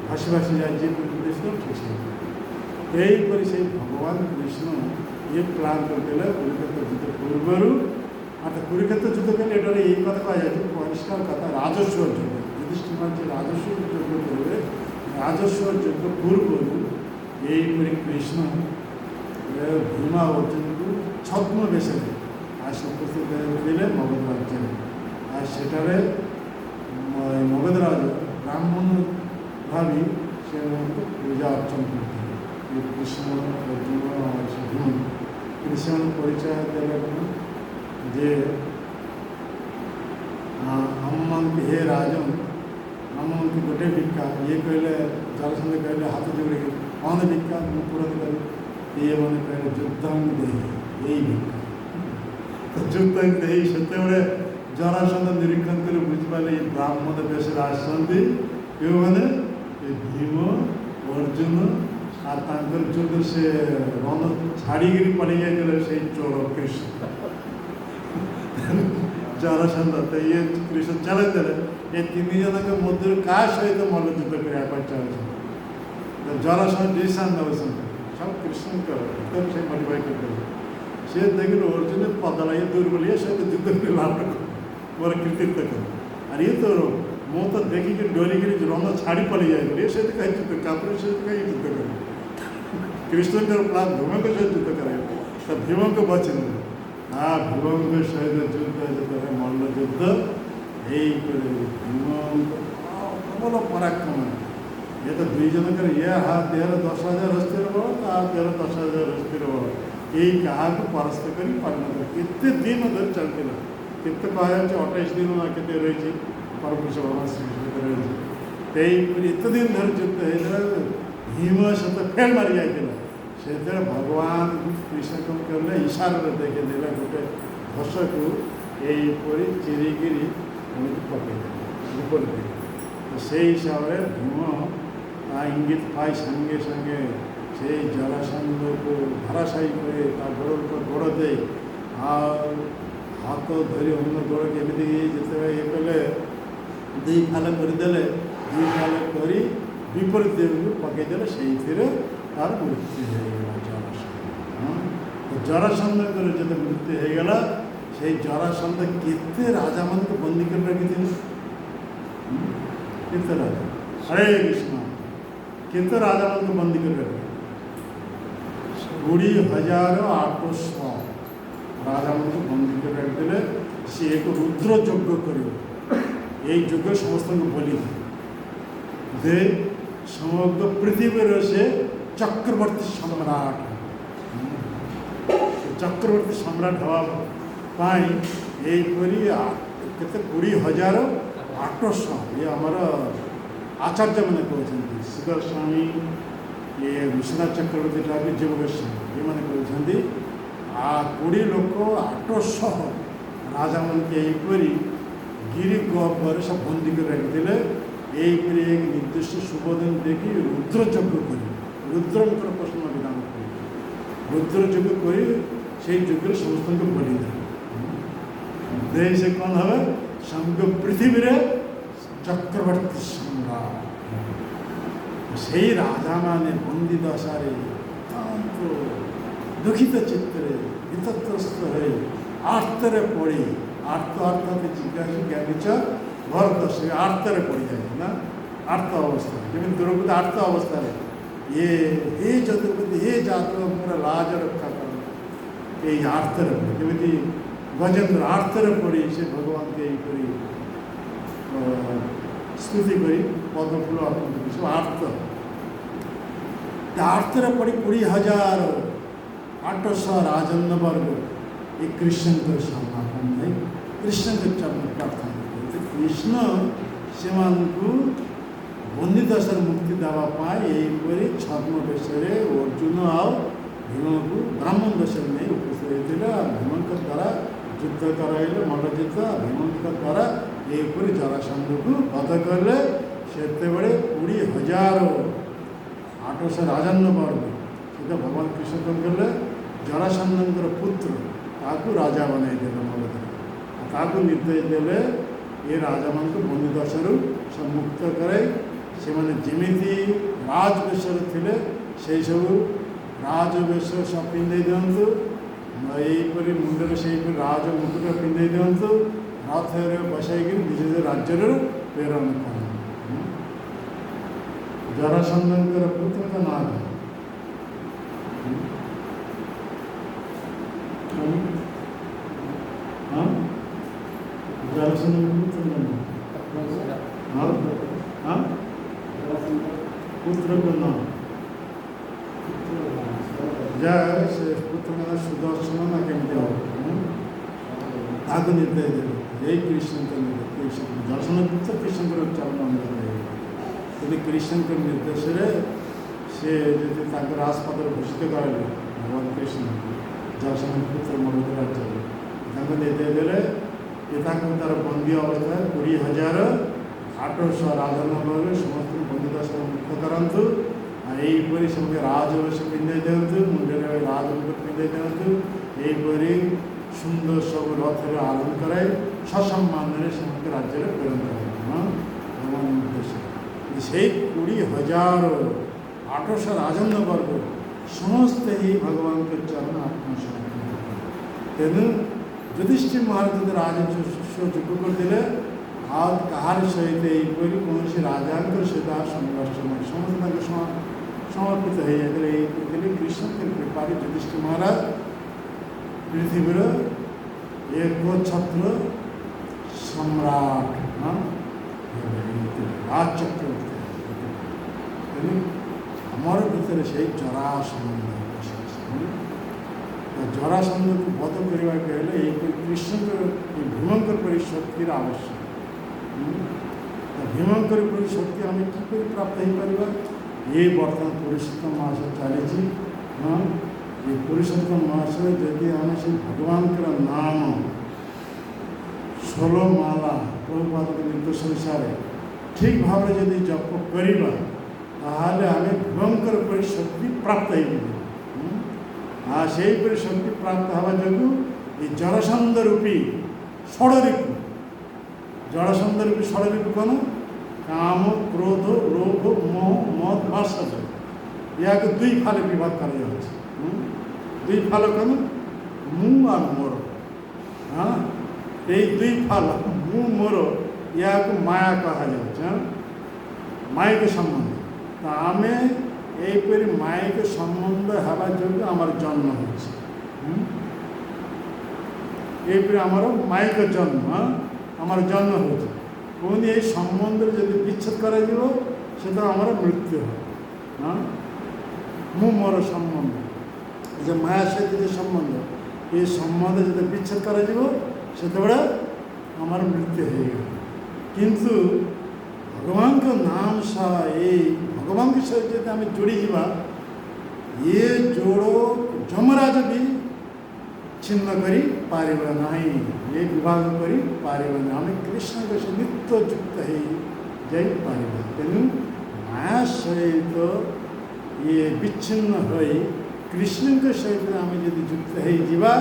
भासी भासी जाए दिशा ठीक से यहीपरि से भगवान कृष्ण ये प्लान करते कुरुक्षेत्र युद्ध पूर्व अर्थात कुरुक्षेत्र युद्ध कले ये कथा कह जाए परिष्कार कथा राजस्व युद्ध युधिष्ठिर मान राजस्व युद्ध करेंगे राजस्व युद्ध पूर्व यहीपरि कृष्ण भीमा अर्जुन को छद्म बेश आज उपस्थित थे मगध राज्य आज सेठारे मगध राजा ब्राह्मण তথাপি সেମାନଙ୍କୁ ପୂଜା ଅର୍ଚ୍ଚନା କରୁଥିଲେ। ଏ କୃଷ୍ଣ ଅର୍ଜୁନ ଭୀମ କିନ୍ତୁ ସେମାନେ ପରିଚୟ ଦେଲେ କ'ଣ ଯେ ଆମମାନଙ୍କୁ ହେ ରାଜନ ଆମମାନଙ୍କୁ ଗୋଟେ ଭିକ୍ଷା, ଇଏ କହିଲେ ଜରାସନ୍ଧ କହିଲେ ହାତ ଯୋଡ଼ିକି କ'ଣ ଭିକ୍ଷା ମୁଁ ପୂରଣ କରି, ଇଏ ମାନେ କହିଲେ ଯୁଦ୍ଧଂ ଦେଇ ଏଇ ଭିକ୍ଷା। ତ ଯୁଦ୍ଧଂ ଦେଇ ସେତେବେଳେ ଜରାସନ୍ଧ ନିରୀକ୍ଷଣ କରି ବୁଝିପାରିଲେ ଏ ବ୍ରାହ୍ମଣ ବେଶରେ ଆସିଛନ୍ତି କେଉଁମାନେ ଏ ଭୀମ ଅର୍ଜୁନ আর তাঁদের যুদ্ধ সে রণ ছাড়িয়ে পড়ে গেছিল সেই চোর কৃষ্ণ জরাসন্ধ। তো ইয়ে কৃষ্ণ চালাই দেলে এই তিনজনকে মধ্যে কার সহিত মল্লযুদ্ধ করে চাইছে। তো জরাসন্ধ ডিসিশন নেওয়া সব কৃষ্ণকে একদম সে মোটিভেট করে সে দেখল অর্জুনের পদলা ইয়ে দুর্বল ইয়ে সহিত যুদ্ধ করে লাভ মোর কৃতিত্ব করে। আর ইয়ে তো ମୁଁ ତ ଦେଖିକି ଡରିକିରି ରଣ ଛାଡ଼ି ପଳେଇ ଯାଇଥିଲି, ଏ ସହିତ କାହିଁ ଯୁଦ୍ଧ କାପୁର ସହିତ କାହିଁ ଯୁଦ୍ଧ କରେ। କୃଷ୍ଣଙ୍କର ପ୍ଲାନ୍ ଭୀମଙ୍କ ସହିତ ଯୁଦ୍ଧ କରାଇବ, ତ ଭୀମଙ୍କୁ ବଚିନେଲେ। ଭୀମଙ୍କ ସହିତ ଯୁଦ୍ଧ ଯେତେବେଳେ ମଲ୍ଲ ଯୁଦ୍ଧ ଏଇପରି ଭୀମଙ୍କ ପ୍ରବଳ ପରାକ୍ରମ। ଏ ତ ଦୁଇ ଜଣଙ୍କର ଇଏ ଦେହର 10,000 ହସ୍ତିର ବଳ, ତା ଦେହର 10,000 ହସ୍ତିର ବଳ, କେହି କାହାକୁ ପରାସ୍ତ କରି ପାରିନଥିଲେ। କେତେ ଦିନ ଧରି ଚାଲିଥିଲା, କେତେ କୁହାଯାଉଛି 28 ଦିନ ନା କେତେ ରହିଛି ପରପୁରୁଷ ଭଗବାନ ଶ୍ରୀକୃଷ୍ଣ ରହିଛି। ସେଇପରି ଏତେ ଦିନ ଧରି ଯୁଦ୍ଧ ହେଇଥିଲା, ଭୀମ ସହିତ ଫେଲ୍ ମାରି ଯାଇଥିଲା। ସେତେବେଳେ ଭଗବାନ କୃଷ୍ଣ କ'ଣ କଲେ ଇଶାରାରେ ଦେଖିଦେଲେ ଗୋଟେ ଘଷକୁ ଏଇପରି ଚିରିକିରି ଏମିତି ପକାଇଦେଲେ ଉପରେ ଦେଲେ। ତ ସେଇ ହିସାବରେ ଭୀମ ତା ଇଙ୍ଗିତ ପାଇ ସାଙ୍ଗେ ସାଙ୍ଗେ ସେଇ ଜରାସନ୍ଧକୁ ଧରାଶାୟୀ କରି ତା ଗୋଡ଼ ଦେଇ ଆଉ ହାତ ଧରି ଅନ୍ୟ ଗୋଡ଼କୁ ଏମିତି ଯେତେବେଳେ ଇଏ କଲେ ଦୁଇ ଫାଲ କରିଦେଲେ, ଦୁଇ ଫାଲ କରି ବିପରୀତ ଦିଗକୁ ପକାଇଦେଲେ, ସେଇଥିରେ ତାର ମୃତ୍ୟୁ ହେଇଗଲା ଜରାସନ୍ଧ। ଜରାସନ୍ଧଙ୍କର ଯେତେ ମୃତ୍ୟୁ ହେଇଗଲା, ସେଇ ଜରାସନ୍ଧ କେତେ ରାଜାମାନଙ୍କୁ ବନ୍ଦୀ କରି ରଖିଥିଲେ, କେତେ ରାଜା, ହରେ କୃଷ୍ଣ, କେତେ ରାଜାମାନଙ୍କୁ ବନ୍ଦୀ କରି ରଖିଥିଲେ? 20,800 ରାଜାମାନଙ୍କୁ ବନ୍ଦୀ କରି ରଖିଥିଲେ। ସେ ଏକ ରୁଦ୍ର ଯଜ୍ଞ କରିବ, এই যুগ সমস্ত বলি যে সমগ্র পৃথিবীর সে চক্রবর্তী সম্রাট। চক্রবর্তী সম্রাট হওয়া পাই এইপরি কেতে 20,800 ইয়ে আমার আচার্য মানে কହୁଛନ୍ତି শ্রীধর স্বামী, ইয়ে বিশ্বনাথ চক্রবর্তী ঠাকুর, জীব গোস্বামী, এମାନେ କହୁଛନ୍ତି 20 ଲୋକ 800 ରାଜାମାନଙ୍କୁ ଏହିପରି ଗିରି ଗହ୍ୱରରେ ସବୁ ବନ୍ଦୀ କରି ରଖିଥିଲେ। ଏହିପରି ଏକ ନିର୍ଦ୍ଦିଷ୍ଟ ଶୁଭ ଦିନ ଦେଖି ରୁଦ୍ରଯଜ୍ଞ କରି, ରୁଦ୍ରଙ୍କର ପ୍ରଶ୍ନ ବିଧାନ କରି ରୁଦ୍ରଯଜ୍ଞ କରି ସେଇ ଯୁଗରେ ସମସ୍ତଙ୍କୁ ବଳିଦେଲେ। ଦେଇ ସେ କ'ଣ হবে ସମଗ୍ର ପୃଥିବୀରେ ଚକ୍ରବର୍ତ୍ତୀ ସମ୍ରାଟ। ସେଇ ରାଜାମାନେ ବନ୍ଦୀ ଦଶାରେ ଅତ୍ୟନ୍ତ ଦୁଃଖିତ ଚିତ୍ତରେ ବିତତ୍ରସ୍ତ ହୋଇ ଆର୍ତ୍ତରେ ପଡ଼ି, ଆର୍ତ୍ତ ଅର୍ଥାତ୍ ଜିଜ୍ଞାସୁ ଜ୍ଞାନିଚ ଭରତ, ସେ ଆର୍ତ୍ତରେ ପଡ଼ିଯାଏ ନା, ଆର୍ତ୍ତ ଅବସ୍ଥା, ଯେମିତି ଦ୍ରୌପଦୀ ଆର୍ତ୍ତ ଅବସ୍ଥାରେ ଇଏ ହେ ଚତୁର୍ପତି ହେ ଜାତ ମୋର ଲାଜ ରକ୍ଷା କର, ଏଇ ଆର୍ତ୍ତରେ ପଡ଼ି, ଯେମିତି ଗଜେନ୍ଦ୍ର ଆର୍ତ୍ତରେ ପଡ଼ି ସେ ଭଗବାନଙ୍କୁ ଏହିପରି ସ୍ତୁତି କରି ପଦ୍ମଫୁଲ ଅର୍ପଣ କରି ସବୁ ଆର୍ତ୍ତରେ ପଡ଼ି 20,800 ରାଜନ୍ୟ ବର୍ଗ ଏ କୃଷ୍ଣଙ୍କର ସମର୍ପଣ ନେଇ କୃଷ୍ଣଙ୍କ ଚରଣ ପ୍ରାର୍ଥନା କରିଥିଲେ। କୃଷ୍ଣ ସେମାନଙ୍କୁ ବନ୍ଦୀ ଦଶାରୁ ମୁକ୍ତି ଦେବା ପାଇଁ ଏହିପରି ଛଦ୍ମ ବେଶରେ ଅର୍ଜୁନ ଆଉ ଭୀମଙ୍କୁ ବ୍ରାହ୍ମଣ ବେଶରେ ନେଇ ଉପସ୍ଥିତ ହୋଇଥିଲେ। ଆଉ ଭୀମଙ୍କ ଦ୍ୱାରା ଯୁଦ୍ଧ କରାଇଲେ, ମଲ୍ଲଯୁଦ୍ଧ। ଭୀମଙ୍କ ଦ୍ୱାରା ଏହିପରି ଜରାସନ୍ଧକୁ ବଧ କଲେ। ସେତେବେଳେ 20,800 ରାଜନ୍ୟ ବର୍ଗ ସେଟା ଭଗବାନ କୃଷ୍ଣ କ'ଣ କଲେ, ଜରାସନ୍ଧଙ୍କର ପୁତ୍ର ତାକୁ ରାଜା ବନାଇଦେଲେ ମଗଧରେ। ତାକୁ ନିର୍ଦ୍ଦେଶ ଦେଲେ ଏ ରାଜାମାନଙ୍କୁ ବନ୍ଦୀ ଦଶାରୁ ମୁକ୍ତ କରାଇ ସେମାନେ ଯେମିତି ରାଜବେଶରେ ଥିଲେ ସେହିସବୁ ରାଜବେଶ ସବୁ ପିନ୍ଧେଇ ଦିଅନ୍ତୁ, ଏହିପରି ମୁଣ୍ଡରେ ସେହିପରି ରାଜ ମୁକୁଟ ପିନ୍ଧେଇ ଦିଅନ୍ତୁ, ରଥରେ ବସାଇକି ନିଜ ନିଜ ରାଜ୍ୟରେ ପ୍ରେରଣ କରନ୍ତୁ। ଜରାସନ୍ଧଙ୍କର ପୁତ୍ରଙ୍କ ନାଁ ଜରାସନ୍ଧଙ୍କ ପୁତ୍ରଙ୍କ ନାଁ पुत्र को नाम जय से पुत्र का सुदर्शन ना केमती हो ताको निर्दय देवे यही कृष्ण का निर्देश कृष्ण दर्शन पुत्र कृष्ण को उच्चारण यदि कृष्ण के निर्देश से यदि राजपद घोषित कराले भगवान कृष्ण दर्शन पुत्र मगध राज्य निर्देश देले पिता को तार बंदी अवस्था 20,800 राजनगर समस्त बंदी मुक्त करतु यहीपरी से राजवेश पिंधे दिंतु मुंडे राजमुकुट पिंधे दिंतु यहीपरी सुंदर सब रथर आरोहण कराए ससम्मान से राज्य प्रेरण कराए भगवान निर्देश से 20,800 राजनवर्ग समस्त ही भगवान के चरण आत्मसमर्पण तेणु युधिष्ठिर महाराज राजस्व जोग करदे कहार सहित यहीपरी कौन राजा सहित संघर्ष नहीं समस्त समर्पित हो जाते कृष्ण के कृपा युधिष्ठिर महाराज पृथ्वीर एकछत्र सम्राट राजचक्रवर्ती आमर भितर से जरासंध जरासंध को बध करने कृष्ण भीमंकर परी शक्तिर आवश्यक भीमंकर परी शक्ति आम कि प्राप्त हो पार ये बर्तमान पुरुषोत्तम मास चली ये पुरुषोत्तम मास जदि आम से भगवान का नाम 16 माला प्रभुपाद निर्देश अनुसार ठीक भाव में जदि जप करवा आम भीमंकर परी शक्ति प्राप्त हो से शक्ति प्राप्त हवा जो ये जरासंध रूपी षड़रिपु जरासंध रूपी षड़रिपु कौन काम क्रोध लोभ मोह मद मात्सर्य या दुई फाले विभाग कर दुई फाल कौन मु आ मोर हाँ ये दुई फाल मु मोर या माया कह माया के संबंध तो आम यहीपरी माया के संबंध हवा जो आमर जन्म होपरी आमर माया के जन्म आमर जन्म हो पुणी ये संबंध जब विच्छेद कर आमर मृत्यु हाँ मु मोर संबंध जो माया सहित जो संबंध ये संबंध जब विच्छेद कर आमर मृत्यु हो किंतु भगवान का नाम सह ये भगवान के सहित जब आम जोड़ी जा ये जोड़ जमराज भी छिन्न करी पारिबा नहीं ये विभाग करी पारिबा नहीं आम कृष्ण के सहित नित्य युक्त हो जाई पारिबा तेणु माया सहित ये विच्छिन्न हो कृष्ण के सहित आम यदि युक्त हो जावा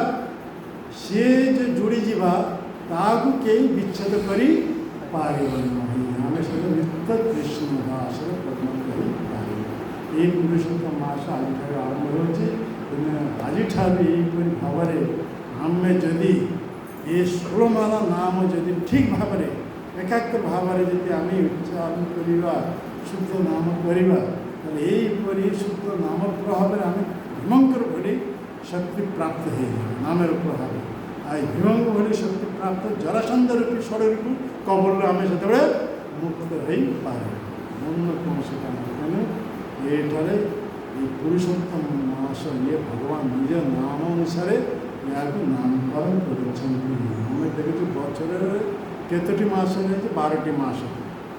सी जो जोड़ी जा ताकू कई विच्छेद करी पारिबा नहीं आम सब नित्य कृष्ण दास ये पुरुषोत्तम मास आज आरंभ हो आज यहीपरी भाव आम जदि ये 16 माला नाम जदि ठीक भाव एकाग्र भाव जदि आम उच्चारण करवा शुद्ध नाम करवा यहीपरी शुद्ध नाम प्रभाव आम भीमंकर भली शक्ति प्राप्त हो नामर प्रभाव आ भीमंक भली शक्ति प्राप्त जरासंध रूपी षड़रिपु कबल आम से मुक्त हो पार अन्य कौन से काम ये पुरुषोत्तम मास ये भगवान निज नाम अनुसार या नामकरण कर देखु बचर केतोटी मास रही 12टी मास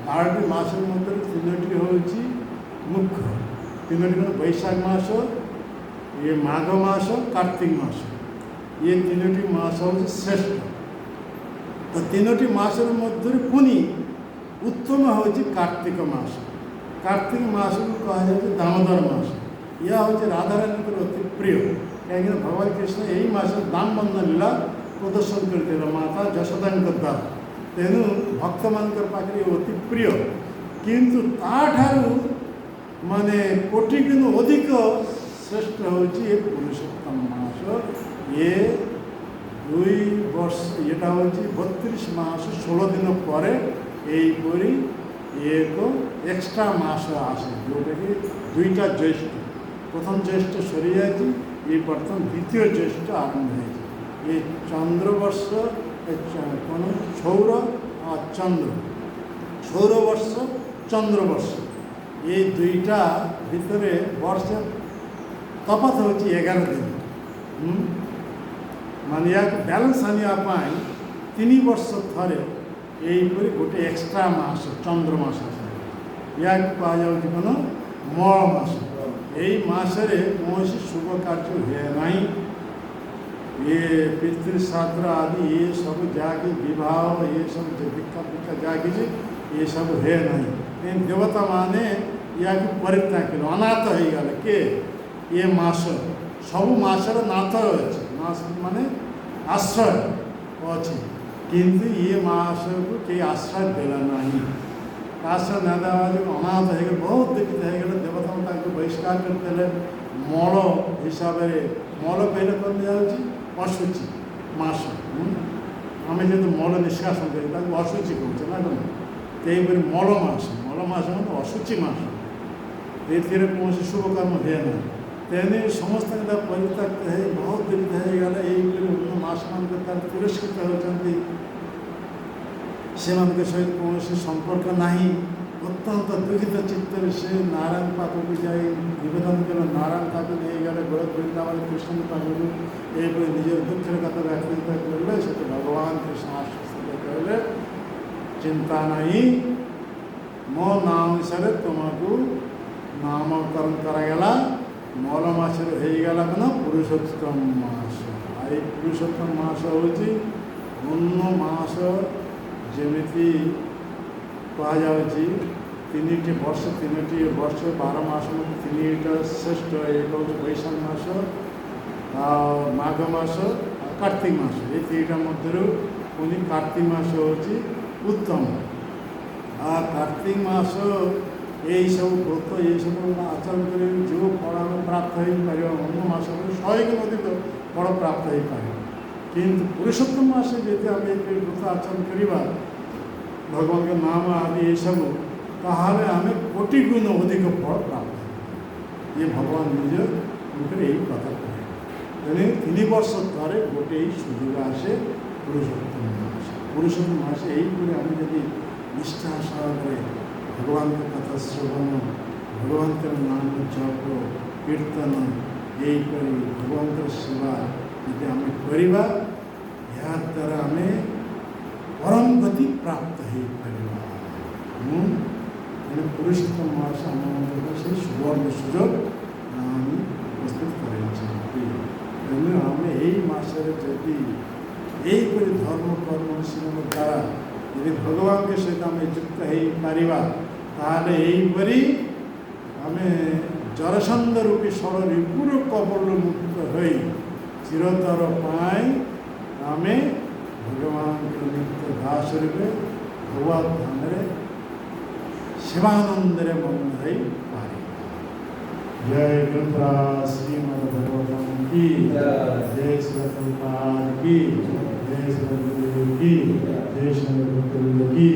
12टी मास मध्य 3टी हूँ मुख्य 3टी बैशाख मास ये माघ मास कार्तिक मास ये 3टी मास हूँ श्रेष्ठ तो 3टी मास मध्य पुणी उत्तम हूँ कार्तिक मास कार्तिक मास को कह दामोदर मास यह हूँ राधारानी अति प्रिय कहीं भगवान कृष्ण यही मास दाम बंधन लीला प्रदर्शन करते माता जशोदा द्वारा तेणु भक्त मान पाखे अति प्रिय किंतु ताठारू माने कोटि गुण अधिक श्रेष्ठ हूँ पुरुषोत्तम मास ये 2 वर्ष यहाँ हूँ 32 मास 16 दिन पर यहीपरी एक एक्सट्रा मास आसे जोटा कि 2टा ज्येष्ठ प्रथम ज्येष्ठ सरी जाए ये बर्तमान द्वितीय ज्येष्ठ आरंभ हो ये चंद्रवर्ष कौन सौर चंद्र सौरवर्ष चंद्रवर्ष এই দুইটা ভিতরে বর্ষের তফাত ହେଉଛି 11 ଦିନ। ମାନେ ୟାକୁ ବ୍ୟାଲେନ୍ସ ଆଣିବା ପାଇଁ 3 ବର୍ଷ ଥରେ ଏଇପରି ଗୋଟେ ଏକ୍ସଟ୍ରା ମାସ ଚନ୍ଦ୍ର ମାସ ୟାକୁ କୁହାଯାଉଛି କ'ଣ ମଳ ମାସ। ଏଇ ମାସରେ କୌଣସି ଶୁଭ କାର୍ଯ୍ୟ ହୁଏ ନାହିଁ। ये पितृ श्राद्ध आदि ये सब जाके विवाह ये सब भिक्षा भिक्षा जाके ये सब है नहीं। देवता माने या परित्याग कल अनाथ हो गल के ये मास सब मासर नाथ अच्छे मास माने आश्रय अच्छे किंतु ये मास को कई आश्रय देला नहीं। आश्रय न देवा जो अनाथ हो गए बहुत दुखित हो गए देवता बहिष्कार करते मल हिसाब से मल कहले कौन दिखाई अशुचि मास आम जो मल निष्कासन कर अशुचि कौचे ना कौन तेपरी मल मास मतलब अशुचि मास ये कौन शुभ कर्म हुए ना तेने समस्त परित्यक्त है बहुत दुखित हो गला यही मास मान तिरस्कृत होती से सहित कौन संपर्क नहीं। अत्यंत दुखित चित्त से नारायण पाखक जाए निवेदन कल नारायण पाख नहीं गले गोरख वृंदावन कृष्ण पाखक ये निज दुखर कथा व्याख्यात करें से भगवान कृष्ण आश्वस्त कहले चिंता नहीं मो नाम अनुसार तुमको नामकरण करागला मल मास होगला कौन पुरुषोत्तम मास। आई पुरुषोत्तम मास हूँ अन्न मास जमी कहुच्छी 3टी वर्ष 3टी वर्ष 12 मास 3टा श्रेष्ठ एक हूँ वैशाख मास माघ मास कार्तिक मास ये 3टा मध्य पुणी कार्तिक मास हूँ उत्तम। कार्तिक मास यही सब व्रत ये सब आचरण कर जो फल आम प्राप्त हो पार अन्य मास 100 के अधिक फल प्राप्त हो पार किंतु पुरुषोत्तम मास जी आम व्रत आचरण करवा भगवान के नाम आदि ये सब ताहले आम कोटि गुण अधिक फल प्राप्त ये भगवान निज मुखे यही कथा कहे तेने 3 वर्ष थे गोटे सुযোগ आसे पुरुषोत्तम मास यही आम जब निष्ठा सहकारे भगवान के कथा श्रवण भगवान के नाम जप कीर्तन यही भगवान सेवा यदि आम करवा या द्वारा आम परम गति प्राप्त हो पार। पुरुषोत्तम मास आम से सुवर्ण सुजोग प्रस्तुत करें आम यही मसरे जदि यहीपरि धर्म कर्म श्रम द्वारा यदि भगवान के सहित आम युक्त हो पार यहीपरि आम जरासंध रूपी षड़ रिपुर कबल मुक्त हो चिरतर पाई आम भगवान के नित्य दास रूपे भगवत धाम शिवानंद मग्न हो पारे। जय ग्रंथराज श्रीमद भगवतम की जय श्री प्रभुपाद की जय श्री गुरुदेव की जय श्री गुरुदेव की।